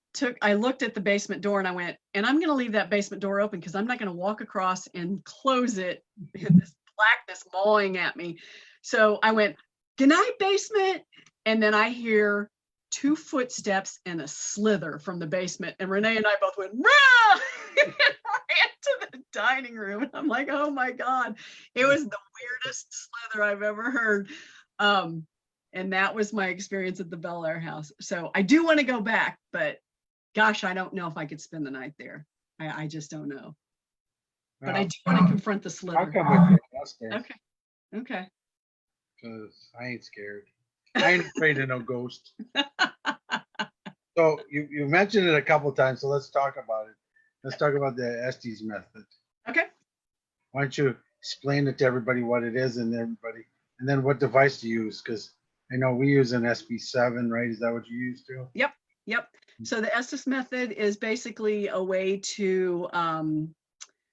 looked at the basement door, and I went, and I'm going to leave that basement door open, because I'm not going to walk across and close it in this blackness mawing at me. So I went, good night, basement. And then I hear 2 footsteps and a slither from the basement. And Renee and I both went, rah! And ran to the dining room. And I'm like, oh my God. It was the weirdest slither I've ever heard. And that was my experience at the Bel Air house. So I do want to go back, but gosh, I don't know if I could spend the night there. I just don't know. But I do want to confront the slither. I'll come with you. I'll stay. Okay. Okay. Because I ain't scared. I ain't afraid of no ghost. So you mentioned it a couple times, so let's talk about it. Let's talk about the Estes method. Okay. Why don't you explain it to everybody what it is, and everybody And then what device do you use? Because I know we use an SB7, right? Is that what you use too? Yep. So the Estes method is basically a way to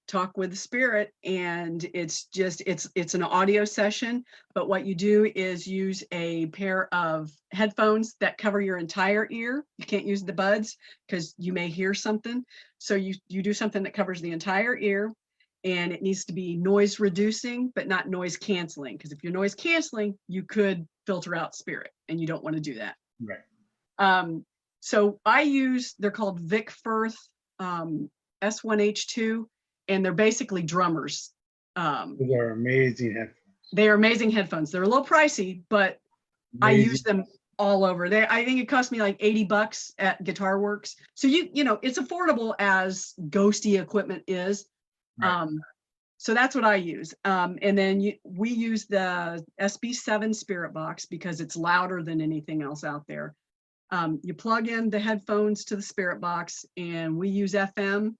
talk with the spirit, and it's an audio session. But what you do is use a pair of headphones that cover your entire ear. You can't use the buds because you may hear something. So you do something that covers the entire ear, and it needs to be noise reducing, but not noise canceling. Because if you're noise canceling, you could filter out spirit, and you don't want to do that. Right. So they're called Vic Firth S1H2, and they're basically drummers. Those are amazing headphones. They are amazing headphones. They're a little pricey, but I use them all over. I think it cost me like $80 at Guitar Works. So it's affordable as ghosty equipment is. Right. So that's what I use. And then we use the SB7 Spirit Box because it's louder than anything else out there. You plug in the headphones to the Spirit Box, and we use FM,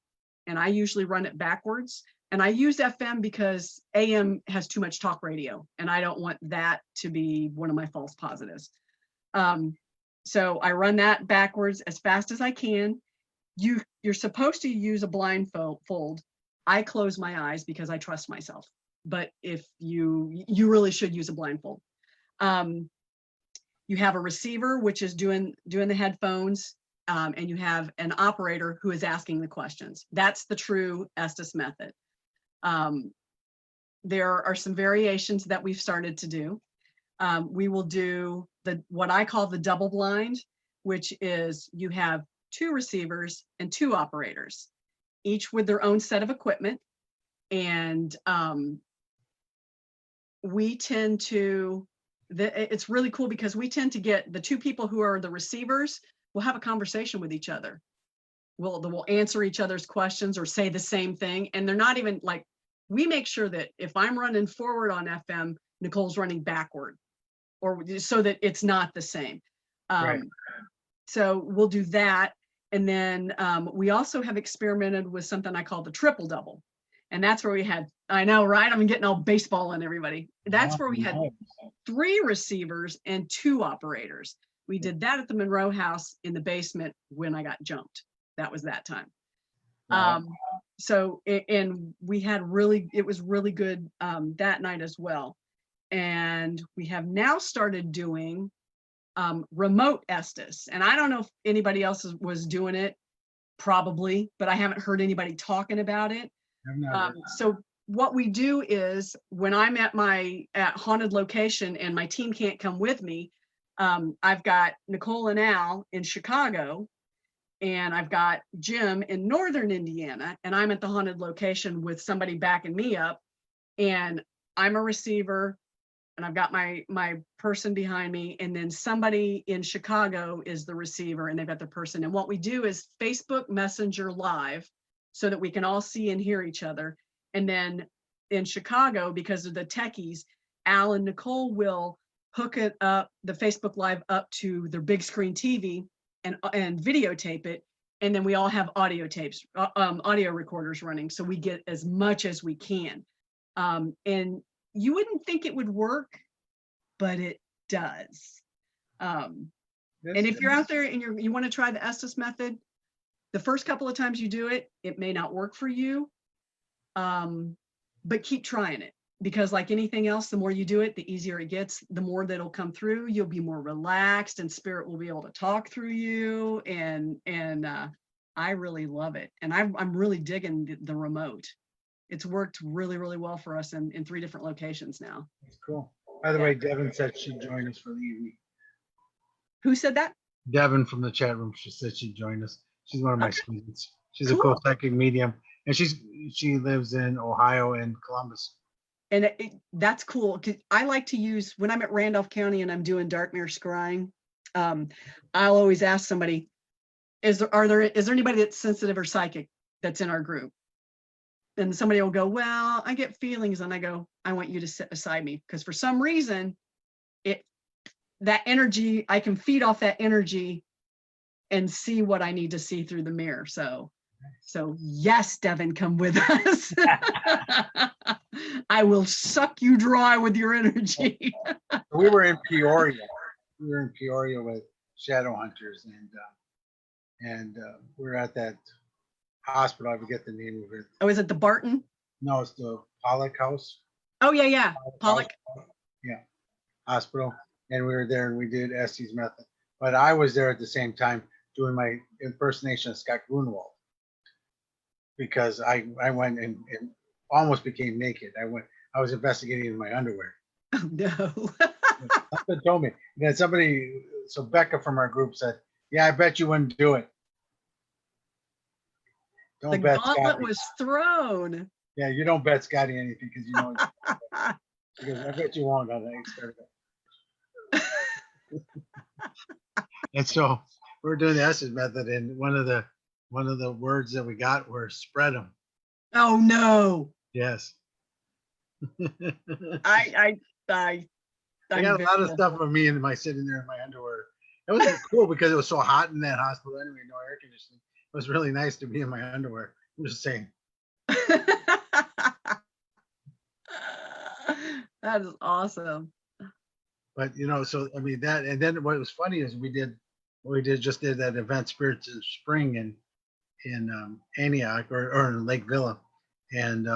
and I usually run it backwards. And I use FM because AM has too much talk radio, and I don't want that to be one of my false positives. So I run that backwards as fast as I can. You're supposed to use a blindfold. I close my eyes because I trust myself. But if you really should use a blindfold. You have a receiver, which is doing the headphones, and you have an operator who is asking the questions. That's the true Estes method. There are some variations that we've started to do. We will do what I call the double blind, which is you have 2 receivers and 2 operators, each with their own set of equipment. And we tend to, it's really cool because we tend to get the 2 people who are the receivers will have a conversation with each other. We'll answer each other's questions or say the same thing. And they're not even like, we make sure that if I'm running forward on FM, Nicole's running backward, or so that it's not the same. Right. So we'll do that. And then we also have experimented with something I call the triple double. And that's where we had, I know, right? I'm getting all baseball on everybody. That's where we had 3 receivers and 2 operators. We did that at the Monroe house in the basement when I got jumped. That was that time. Wow. So, and we had it was really good that night as well. And we have now started doing remote Estes. And I don't know if anybody else was doing it, probably, but I haven't heard anybody talking about it. So what we do is when I'm at haunted location and my team can't come with me, I've got Nicole and Al in Chicago, and I've got Jim in Northern Indiana, and I'm at the haunted location with somebody backing me up, and I'm a receiver, and I've got my person behind me, and then somebody in Chicago is the receiver, and they've got their person. And what we do is Facebook Messenger Live so that we can all see and hear each other. And then in Chicago, because of the techies, Al and Nicole will hook it up, the Facebook Live up to their big screen TV and videotape it. And then we all have audio tapes, audio recorders running. So we get as much as we can. And you wouldn't think it would work, but it does. And if you're out there and you want to try the Estes method, the first couple of times you do it, it may not work for you, but keep trying it. Because like anything else, the more you do it, the easier it gets, the more that'll come through. You'll be more relaxed, and spirit will be able to talk through you. And I really love it. And I'm really digging the remote. It's worked really, really well for us in 3 different locations now. That's cool. By the way, Devin said she'd join us for the evening. Who said that? Devin from the chat room. She said she'd join us. She's one of my students. She's Cool. a cool psychic medium, and she lives in Ohio and Columbus. And that's cool. 'Cause I like to use, when I'm at Randolph County and I'm doing dark mirror scrying, I'll always ask somebody, is there anybody that's sensitive or psychic that's in our group? And somebody will go, well, I get feelings. And I go, I want you to sit beside me, because for some reason, that energy, I can feed off that energy and see what I need to see through the mirror. So So yes, Devin, come with us. I will suck you dry with your energy. We were in Peoria. We were in Peoria with shadow hunters, and we were at that hospital. I forget the name of it. Oh, is it the Barton? No, it's the Pollock House. Oh, yeah. Pollock. Yeah, hospital. And we were there and we did Estes method. But I was there at the same time doing my impersonation of Scott Grunwald because I went and almost became naked. I was investigating in my underwear. Oh, no. Somebody told me. And then so Becca from our group said, yeah, I bet you wouldn't do it. The Don't bet gauntlet Scotty. was thrown. Yeah, you don't bet Scotty anything because you know. Because I bet you won't on the experiment. And so we're doing the Estes method, and one of the words that we got were spread them. Oh, no. Yes. I got a lot of stuff of me and my sitting there in my underwear. It was cool because it was so hot in that hospital anyway, no air conditioning. It was really nice to be in my underwear. I'm just saying. That is awesome. But so I mean that, and then what was funny is we did that event Spirits of Spring in Antioch or in Lake Villa, and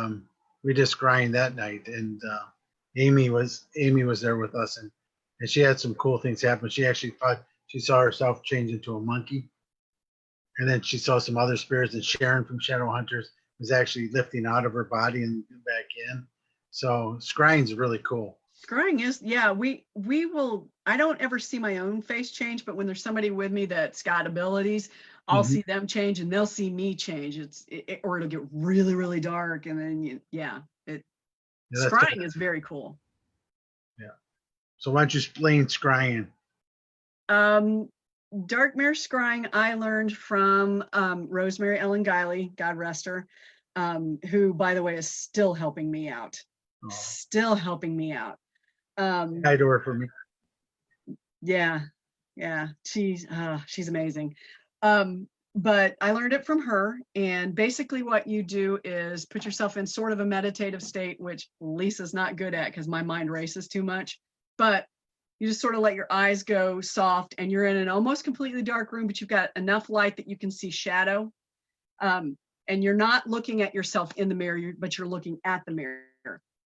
we did scrying that night, and Amy was there with us, and she had some cool things happen. She actually thought she saw herself change into a monkey, and then she saw some other spirits, and Sharon from Shadow Hunters was actually lifting out of her body and back in. So scrying's really cool. Scrying is, yeah, we will, I don't ever see my own face change, but when there's somebody with me that's got abilities, I'll see them change and they'll see me change. Or it'll get really, really dark. And then, scrying is very cool. Yeah. So why don't you explain scrying? Dark mirror scrying I learned from Rosemary Ellen Guiley, God rest her, who, by the way, is still helping me out. Still helping me out. Hi to her for me. Yeah, she's amazing. But I learned it from her, and basically what you do is put yourself in sort of a meditative state, which Lisa's not good at because my mind races too much, but you just sort of let your eyes go soft, and you're in an almost completely dark room, but you've got enough light that you can see shadow, and you're not looking at yourself in the mirror, but you're looking at the mirror.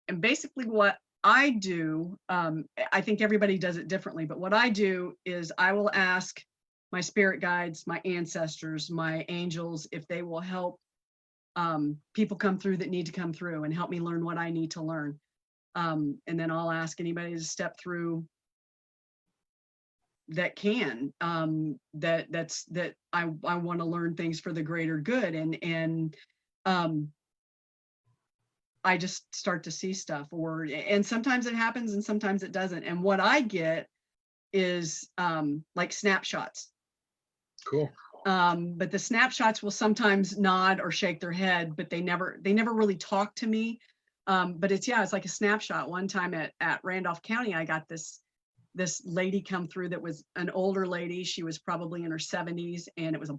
And basically what I do, I think everybody does it differently, but what I do is I will ask my spirit guides, my ancestors, my angels, if they will help people come through that need to come through and help me learn what I need to learn. And then I'll ask anybody to step through that can, that I want to learn things for the greater good. And I just start to see stuff, and sometimes it happens and sometimes it doesn't. And what I get is like snapshots. Cool. But the snapshots will sometimes nod or shake their head, but they never really talk to me. But it's like a snapshot. One time at Randolph County, I got this lady come through that was an older lady. She was probably in her 70s, and it was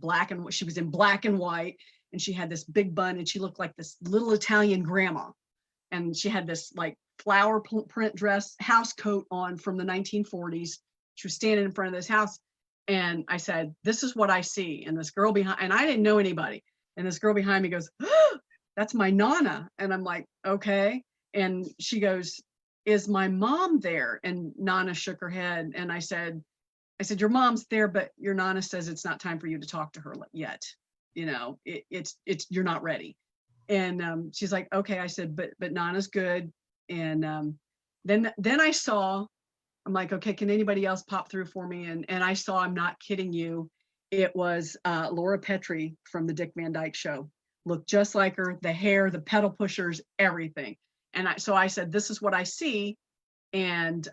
she was in black and white, and she had this big bun, and she looked like this little Italian grandma. And she had this like flower print dress, house coat on from the 1940s. She was standing in front of this house. And I said, this is what I see. And this girl behind, and I didn't know anybody. And this girl behind me goes, oh, that's my Nana. And I'm like, okay. And she goes, is my mom there? And Nana shook her head. And I said, your mom's there, but your Nana says it's not time for you to talk to her yet. It's you're not ready. And she's like, okay. I said, but Nana's good. And then I saw, I'm like, okay, can anybody else pop through for me? And I saw, I'm not kidding you, it was Laura Petrie from the Dick Van Dyke Show. Looked just like her, the hair, the pedal pushers, everything. And so I said, this is what I see. And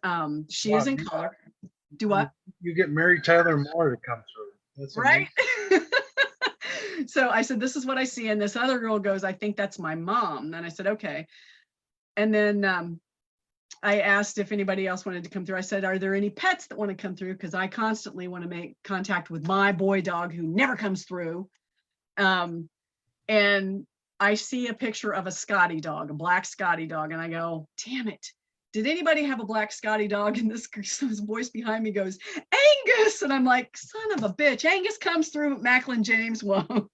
she is in color. Do what? You get Mary Tyler Moore to come through. That's right. So I said, this is what I see. And this other girl goes, I think that's my mom. And I said, okay. And then I asked if anybody else wanted to come through. I said, are there any pets that want to come through? Because I constantly want to make contact with my boy dog who never comes through. and I see a picture of a Scotty dog, a black Scotty dog, and I go, damn it. Did anybody have a black Scotty dog? And this voice behind me goes, Angus. And I'm like, son of a bitch. Angus comes through, Macklin James won't.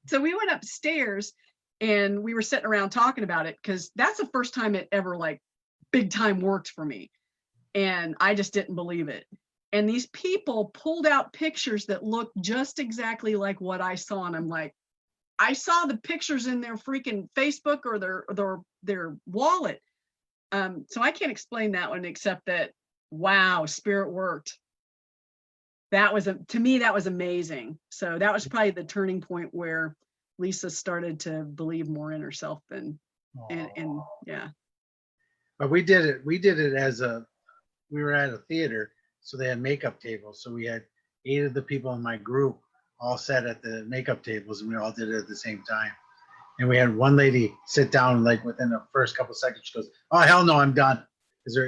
So we went upstairs and we were sitting around talking about it, because that's the first time it ever like big time worked for me. And I just didn't believe it. And these people pulled out pictures that looked just exactly like what I saw. And I'm like, I saw the pictures in their freaking Facebook or their wallet. So I can't explain that one except that, wow, spirit worked. That was to me, that was amazing. So that was probably the turning point where Lisa started to believe more in herself and yeah. But we did it. We did it we were at a theater, so they had makeup tables. So we had 8 of the people in my group all sat at the makeup tables, and we all did it at the same time. And we had one lady sit down, like within the first couple of seconds, she goes, "Oh, hell no, I'm done."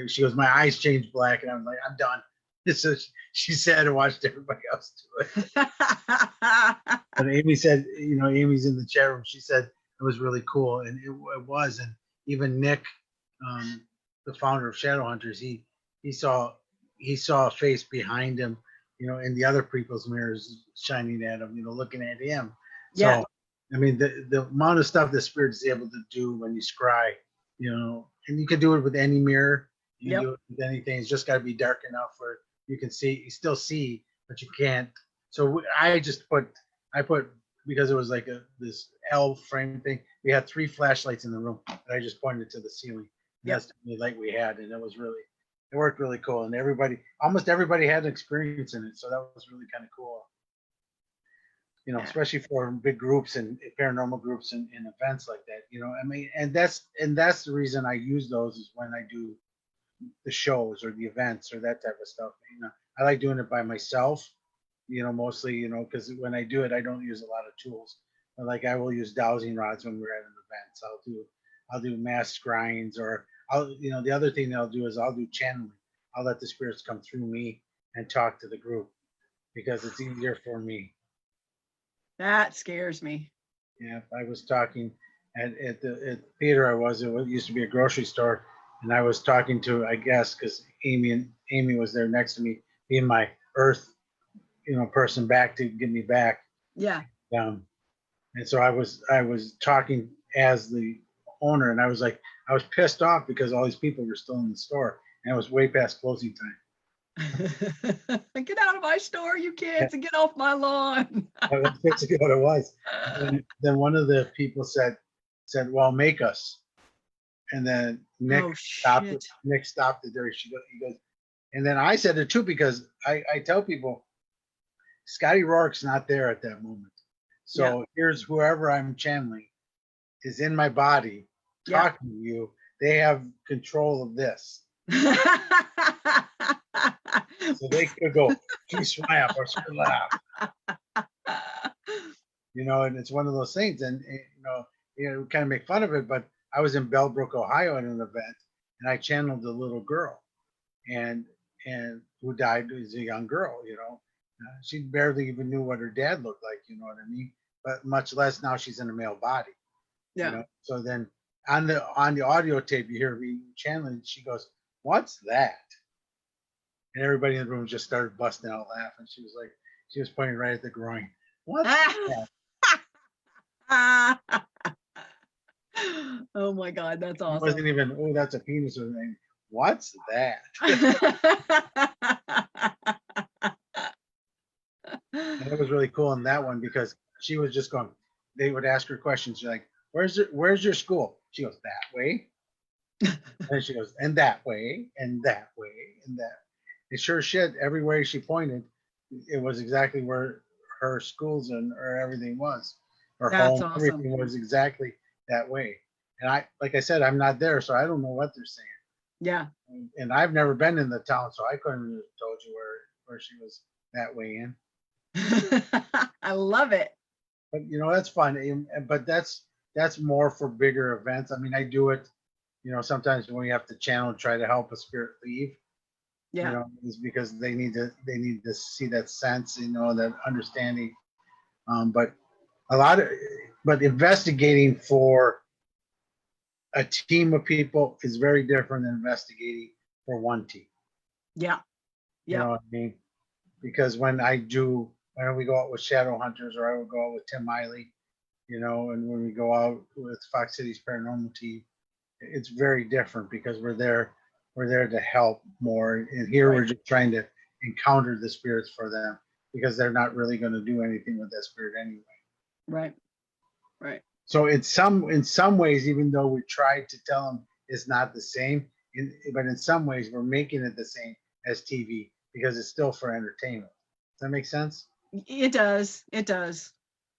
She goes, "My eyes changed black." And I was like, "I'm done." So she sat and watched everybody else do it. But Amy said, Amy's in the chat room. She said it was really cool. And it was. And even Nick, the founder of Shadowhunters, he saw a face behind him, in the other people's mirrors shining at him, looking at him. Yeah. So, I mean, the amount of stuff the spirit is able to do when you scry, and you can do it with any mirror. You can do it with anything. It's just got to be dark enough where you can see, you still see, but you can't. So I put, because it was like this L frame thing, we had 3 flashlights in the room, and I just pointed to the ceiling. And that's the only light we had, and it worked really cool. And almost everybody had an experience in it. So that was really kind of cool. Especially for big groups and paranormal groups and events like that, I mean, and that's the reason I use those is when I do the shows or the events or that type of stuff. I like doing it by myself, mostly, because when I do it, I don't use a lot of tools. But like I will use dowsing rods when we're at an event. I'll do mass scryings, or the other thing that I'll do is I'll do channeling. I'll let the spirits come through me and talk to the group because it's easier for me. That scares me. Yeah, I was talking at the theater it used to be a grocery store, and I was talking to, I guess, because Amy was there next to me, being my earth, person back to get me back. Yeah. And so I was talking as the owner, and I was pissed off because all these people were still in the store, and it was way past closing time. Get out of my store, you kids, and get off my lawn. That's basically what it was. And then one of the people said, "Well, make us." And then Nick stopped it. Nick stopped it there. He goes, and then I said it too, because I tell people, Scotty Rourke's not there at that moment. So here's whoever I'm channeling is in my body talking to you. They have control of this. So they could go, "She swam or she laughed." And it's one of those things. And, we kind of make fun of it, but I was in Bellbrook, Ohio at an event, and I channeled a little girl and who died as a young girl, she barely even knew what her dad looked like, you know what I mean? But much less now she's in a male body. Yeah. So then on the audio tape, you hear me channeling, she goes, "What's that?" And everybody in the room just started busting out laughing. She was pointing right at the groin. "What's that?" Oh my God, that's awesome. It wasn't even, "Oh, that's a penis," or anything. "What's that?" And it was really cool in that one because she was just going, they would ask her questions. She's like, where's your school? She goes, "That way." And she goes, "And that way, and that way, and that." And sure shit, everywhere she pointed, it was exactly where her schools or everything was. Her That's home, awesome. everything was exactly that way. And like I said, I'm not there, so I don't know what they're saying. Yeah. And I've never been in the town, so I couldn't have told you where she was that way in. I love it. But that's fun. But that's more for bigger events. I mean, I do it, sometimes when we have to channel, try to help a spirit leave. Yeah. Is because they need to see that sense, that understanding. But a lot of but investigating for a team of people is very different than investigating for one team. Yeah. You Yeah. know what I mean? Because when we go out with Shadow Hunters, or I would go out with Tim Miley, you know, and when we go out with Fox City's Paranormal Team, it's very different because we're there to help more. And here we're just trying to encounter the spirits for them because they're not really going to do anything with that spirit anyway. Right. Right. So in some ways, even though we tried to tell them it's not the same, but in some ways we're making it the same as TV because it's still for entertainment. Does that make sense? It does. It does.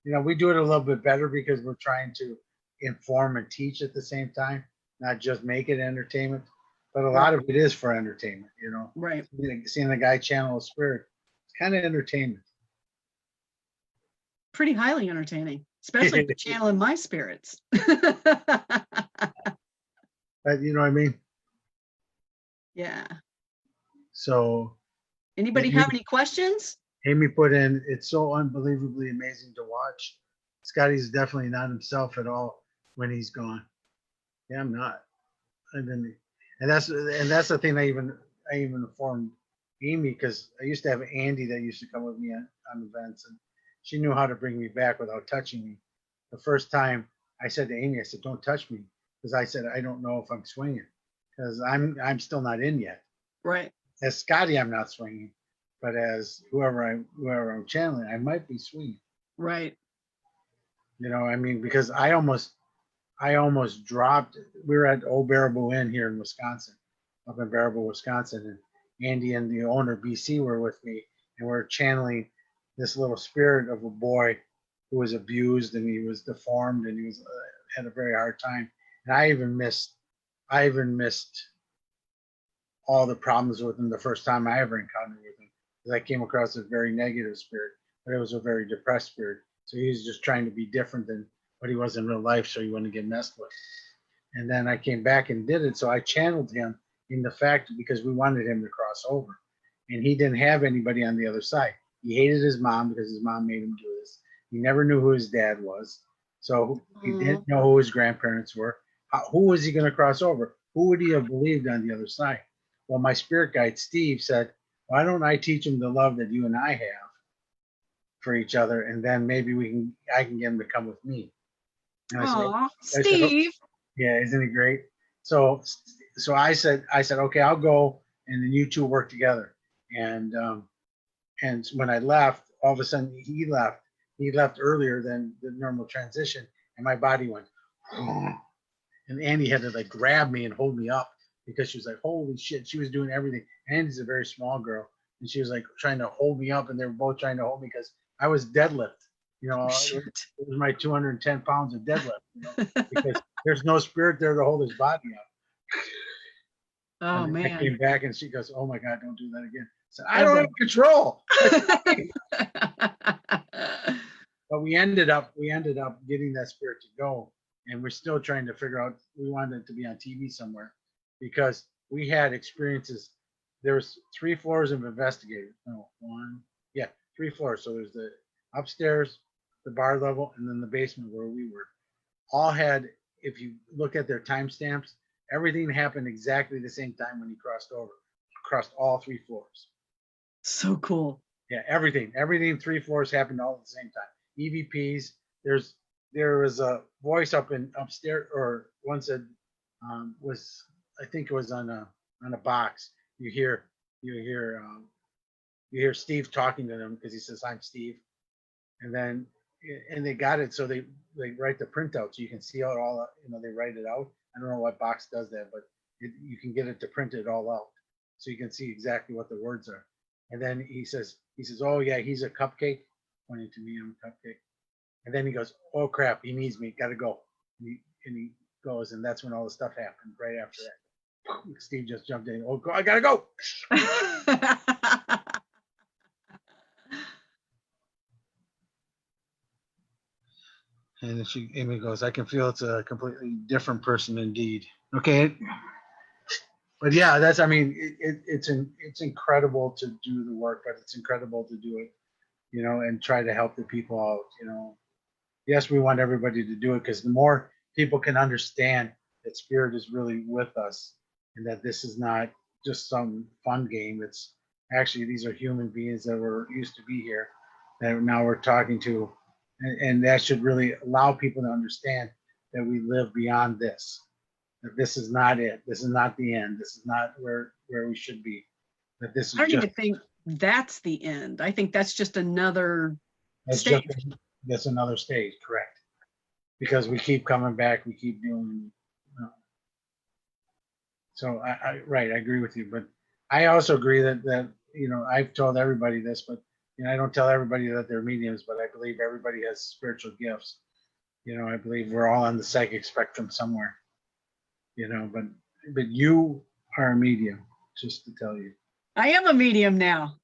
You know, we do it a little bit better because we're trying to inform and teach at the same time, not just make it entertainment. But a lot of it is for entertainment, you know. Right. Seeing the guy channel a spirit, it's kind of entertainment. Pretty highly entertaining, especially for channeling my spirits. But you know what I mean? Yeah. So Anybody have any questions? Amy put in, it's so unbelievably amazing to watch. Scotty's definitely not himself at all when he's gone. Yeah, I'm not. And that's the thing I even informed Amy, because I used to have Andy that used to come with me on events, and she knew how to bring me back without touching me. The first time I said to Amy, I said, "Don't touch me," because I said I don't know if I'm swinging because I'm still not in yet. Right. As Scotty, I'm not swinging, but as whoever I'm channeling, I might be swinging. Right. You know, I mean, because I almost dropped. We were at Old Baraboo Inn here in Wisconsin, up in Baraboo, Wisconsin, and Andy and the owner BC were with me, and we're channeling this little spirit of a boy who was abused and he was deformed and he was had a very hard time. And I even missed all the problems with him the first time I ever encountered with him, because I came across a very negative spirit, but it was a very depressed spirit. So he was just trying to be different than what he was in real life, so he wouldn't get messed with. And then I came back and did it. So I channeled him in the fact because we wanted him to cross over, and he didn't have anybody on the other side. He hated his mom because his mom made him do this. He never knew who his dad was, so he didn't know who his grandparents were. Who was he going to cross over? Who would he have believed on the other side? Well, my spirit guide Steve said, "Why don't I teach him the love that you and I have for each other, and then maybe I can get him to come with me." And Aw, said, Steve. "Yeah, isn't he great?" So I said, "Okay, I'll go, and then you two work together." And when I left, all of a sudden he left. He left earlier than the normal transition, and my body went, and Andy had to like grab me and hold me up because she was like, "Holy shit!" She was doing everything. Andy's a very small girl, and she was like trying to hold me up, and they were both trying to hold me because I was deadlift. You know, it was my 210 pounds of deadlift. You know, because there's no spirit there to hold his body up. Oh, and man. I came back and she goes, "Oh my God, don't do that again." I said, "I don't have control." But we ended up getting that spirit to go, and we're still trying to figure out. We wanted it to be on TV somewhere because we had experiences. There was 3 floors of investigators. No, 3 floors. So there's the upstairs, the bar level, and then the basement where we were. All had, if you look at their timestamps, everything happened exactly the same time when he crossed over, crossed all 3 floors. So cool. Yeah, everything 3 floors happened all at the same time. EVPs. There was a voice upstairs, or one said was, I think it was on a box. You hear Steve talking to them because he says, "I'm Steve," and they got it, so they write the printout so you can see out all, you know, they write it out. I don't know what box does that, but you can get it to print it all out so you can see exactly what the words are. And then he says, "Oh yeah, he's a cupcake," pointing to me, "I'm a cupcake." And then he goes, "Oh crap, he needs me, gotta go." And he goes, and that's when all the stuff happened right after that. Steve just jumped in. "Oh, I gotta go." And Amy goes, "I can feel it's a completely different person indeed." Okay. But yeah, I mean, it's incredible to do the work, but it's incredible to do it, you know, and try to help the people out, you know. yes, we want everybody to do it because the more people can understand that spirit is really with us and that this is not just some fun game. It's actually, these are human beings that were used to be here that now we're talking to. And that should really allow people to understand that we live beyond this, that this is not it. This is not the end. This is not where we should be. That this I is don't just, even think that's the end. I think that's just another that's stage. just, that's another stage, correct? Because we keep coming back, we keep doing. So right, I agree with you, but I also agree that I've told everybody this, but I don't tell everybody that they're mediums, but I believe everybody has spiritual gifts. I believe we're all on the psychic spectrum somewhere. But you are a medium, just to tell you. I am a medium now.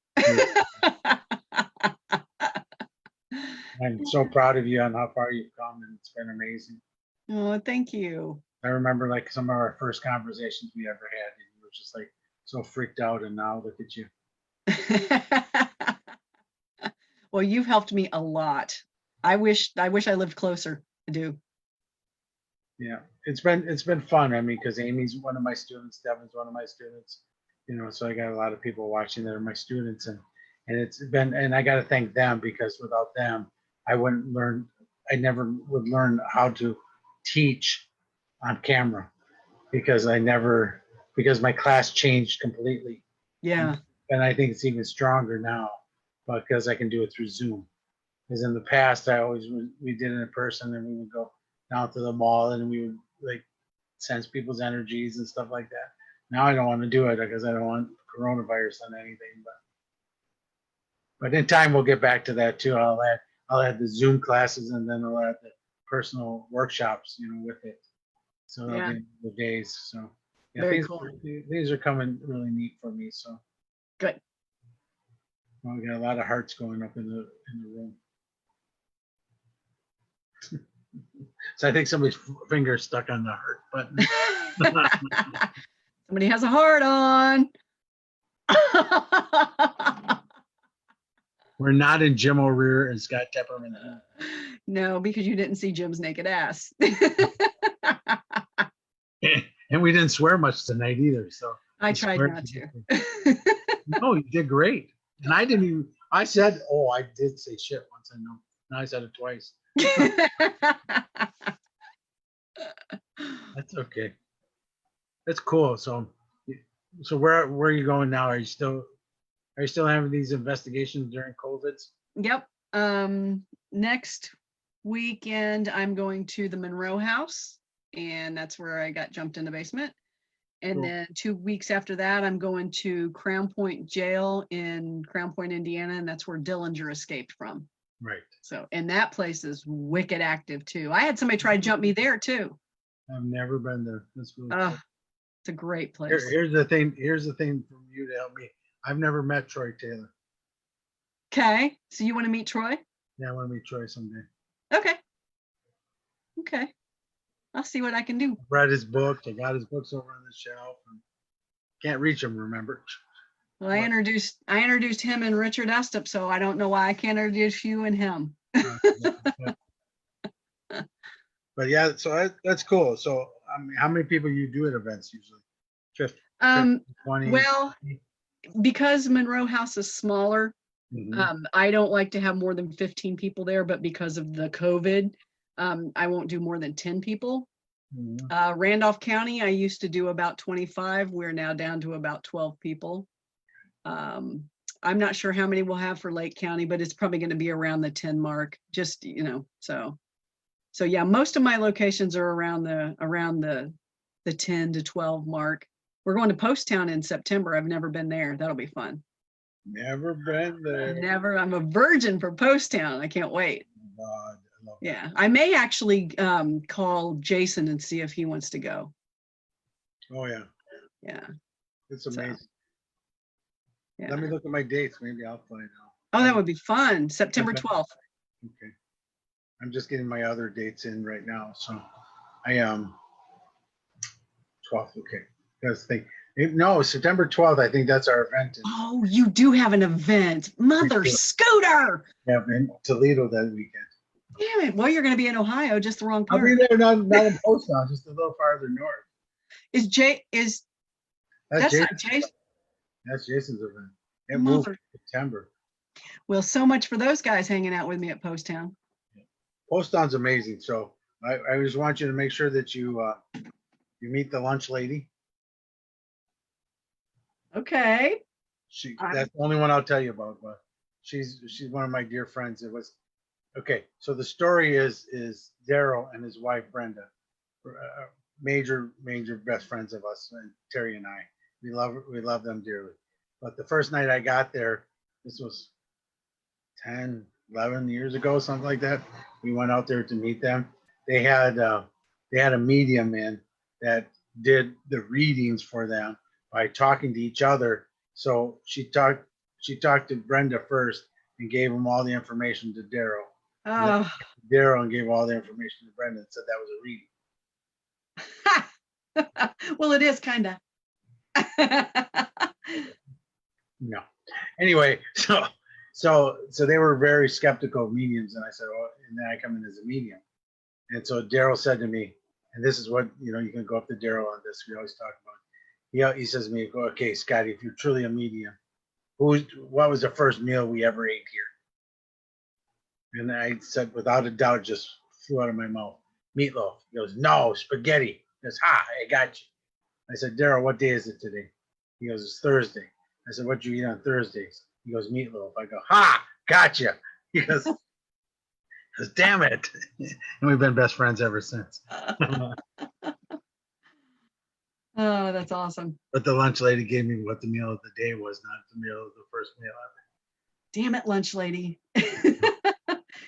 I'm so proud of you on how far you've come, and it's been amazing. Oh, thank you. I remember like some of our first conversations we ever had, and you were just like so freaked out, and now look at you. Well, you've helped me a lot. I wish I lived closer. I do. Yeah, it's been fun. I mean, because Amy's one of my students, Devin's one of my students. So I got a lot of people watching that are my students, and I got to thank them, because without them, I never would learn how to teach on camera, because my class changed completely. Yeah. And I think it's even stronger now because I can do it through Zoom. Because in the past, we did it in person, and we would go down to the mall and we would like sense people's energies and stuff like that. Now I don't want to do it because I don't want coronavirus on anything. But in time we'll get back to that too. I'll add the Zoom classes, and then I'll add the personal workshops, with it. So that'll be the days. So yeah, Very cool. These are coming really neat for me. So Good. well, we got a lot of hearts going up in the room. So I think somebody's finger is stuck on the heart button. Somebody has a heart on. We're not in Jim O'Rear and Scott Tepperman. No, because you didn't see Jim's naked ass. And we didn't swear much tonight either. So I tried not to. No, you did great. And I did say shit once, I know. Now I said it twice. That's okay. That's cool. So where are you going now? Are you still having these investigations during COVID? Yep. Next weekend I'm going to the Monroe House, and that's where I got jumped in the basement. And Cool. then 2 weeks after that, I'm going to Crown Point Jail in Crown Point, Indiana, and that's where Dillinger escaped from. Right. So, and that place is wicked active too. I had somebody try to jump me there too. I've never been there. That's really cool. It's a great place. Here's the thing from you to help me. I've never met Troy Taylor. Okay. So you want to meet Troy? Yeah, I want to meet Troy someday. Okay. I'll see what I can do. Read his books. I got his books over on the shelf. And can't reach them, remember? Well, I introduced him and Richard Estup, so I don't know why I can't introduce you and him. But yeah, so that's cool. So how many people you do at events usually? 50, 20? Well, because Monroe House is smaller, I don't like to have more than 15 people there, but because of the COVID, I won't do more than 10 people. Randolph County, I used to do about 25. We're now down to about 12 people. I'm not sure how many we'll have for Lake County, but it's probably going to be around the 10 mark. Just, so yeah, most of my locations are around the 10 to 12 mark. We're going to Post Town in September. I've never been there. That'll be fun. Never been there. Never. I'm a virgin for Post Town. I can't wait. God, I love Yeah, I may actually call Jason and see if he wants to go. Oh yeah. Yeah. It's amazing. Yeah. Let me look at my dates. Maybe I'll find out. Oh, that would be fun. September 12th. Okay. I'm just getting my other dates in right now. So I 12th. Okay. That's the thing. No, September 12th. I think that's our event. Oh, you do have an event. Mother Scooter. Yeah, in Toledo that weekend. Damn it. Well, you're going to be in Ohio, just the wrong I'll be part. there, not in Postown, just a little farther north. That's That's not Jason. Jason. That's Jason's event. It moved Mother. in September. Well, so much for those guys hanging out with me at Post Town. Postown's amazing. So I just want you to make sure that you meet the lunch lady. Okay. That's the only one I'll tell you about, but she's one of my dear friends. It was okay. So the story is Daryl and his wife Brenda, major best friends of us, and Terry and I. We love them dearly. But the first night I got there, this was 10, 11 years ago, something like that. We went out there to meet them. They had a medium in that did the readings for them by talking to each other. So she talked to Brenda first and gave him all the information to Daryl. Oh. Daryl and gave all the information to Brenda and said that was a reading. Well, it is kind of. No. Anyway, so they were very skeptical of mediums, and I said, "Oh," and then I come in as a medium, and so Daryl said to me, and this is what you can go up to Daryl on this. We always talk about. He says to me, "Okay, Scotty, if you're truly a medium, what was the first meal we ever ate here?" And I said, without a doubt, just flew out of my mouth, meatloaf. He goes, "No, spaghetti." He goes, "Ha, I got you." I said, "Daryl, what day is it today?" He goes, "It's Thursday." I said, "What do you eat on Thursdays?" He goes, "Meatloaf." I go, "Ha, gotcha." He goes, "Damn it." And we've been best friends ever since. Oh, that's awesome. But the lunch lady gave me what the meal of the day was, not the meal of the first meal Damn it, lunch lady. ever.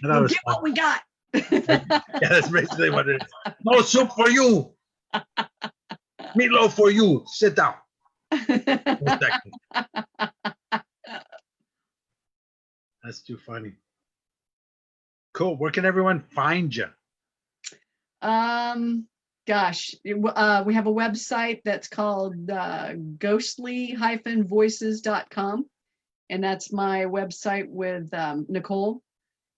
We'll get what we got. Yeah, that's basically what it is. No soup for you. Meatloaf for you. Sit down. 2 seconds. That's too funny. Cool. Where can everyone find you? Gosh, we have a website that's called ghostly-voices.com, and that's my website with Nicole,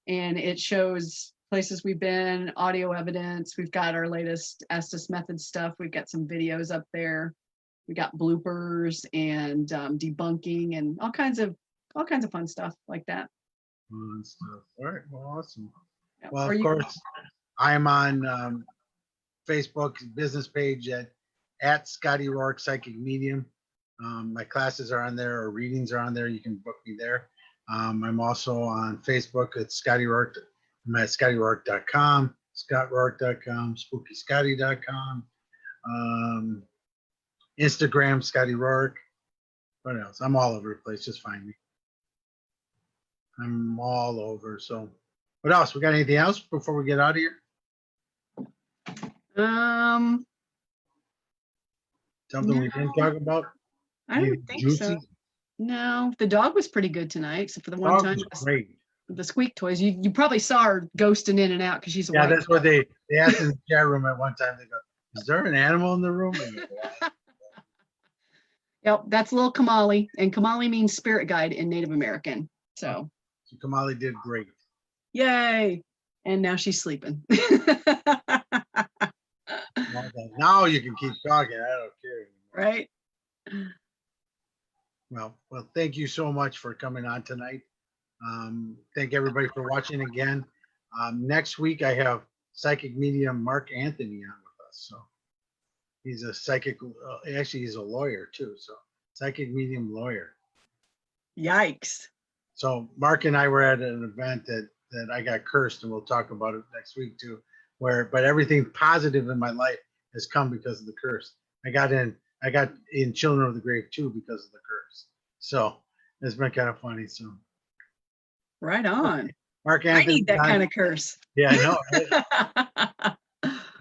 and it shows places we've been, audio evidence. We've got our latest Estes Method stuff. We've got some videos up there. We got bloopers and debunking and all kinds of fun stuff like that. Fun stuff. All right. Well, awesome. Yeah. Well, of course, I'm on Facebook business page at Scotty Rourke Psychic Medium. My classes are on there, or readings are on there. You can book me there. I'm also on Facebook at Scotty Rourke. I'm at ScottyRourke.com, ScottRourke.com, SpookyScotty.com, Instagram Scotty Rourke. What else? I'm all over the place. Just find me. I'm all over. So, what else? We got anything else before we get out of here? Something we didn't talk about? I don't think so. No, the dog was pretty good tonight, except for the one time great. The squeak toys. You probably saw her ghosting in and out because she's a white that's what they asked in the chat room at one time. They go, "Is there an animal in the room?" Yep, that's little Kamali, and Kamali means spirit guide in Native American. So Kamali did great. Yay! And now she's sleeping. Now you can keep talking. I don't care anymore. Right. Well, thank you so much for coming on tonight. Thank everybody for watching again. Next week I have psychic medium Mark Anthony on with us. So he's a psychic. Actually, he's a lawyer too. So psychic medium lawyer. Yikes. So Mark and I were at an event that I got cursed, and we'll talk about it next week too. But everything positive in my life has come because of the curse. I got in Children of the Grave too because of the curse. So it's been kind of funny. So right on. Mark Anthony, I need that kind of curse. Yeah, I know.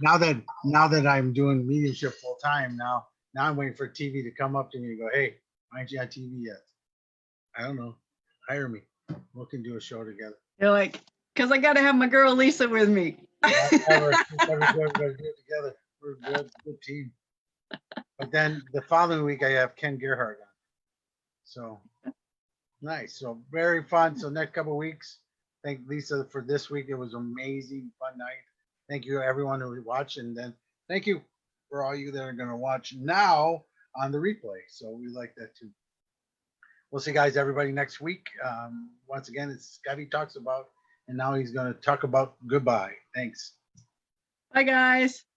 Now that I'm doing mediumship full time, now I'm waiting for TV to come up to me and go, "Hey, why aren't you on TV yet?" I don't know. Hire me. We can do a show together. You're like, because I got to have my girl Lisa with me. We're do it together. We're a good team. But then the following week I have Ken Gerhardt on. So nice. So very fun. So next couple of weeks. Thank Lisa for this week. It was amazing, fun night. Thank you everyone who watched, and then thank you for all you that are going to watch now on the replay. So we like that too. We'll see guys, everybody next week. Once again, it's Scotty Talks About, and now he's going to talk about goodbye. Thanks. Bye, guys.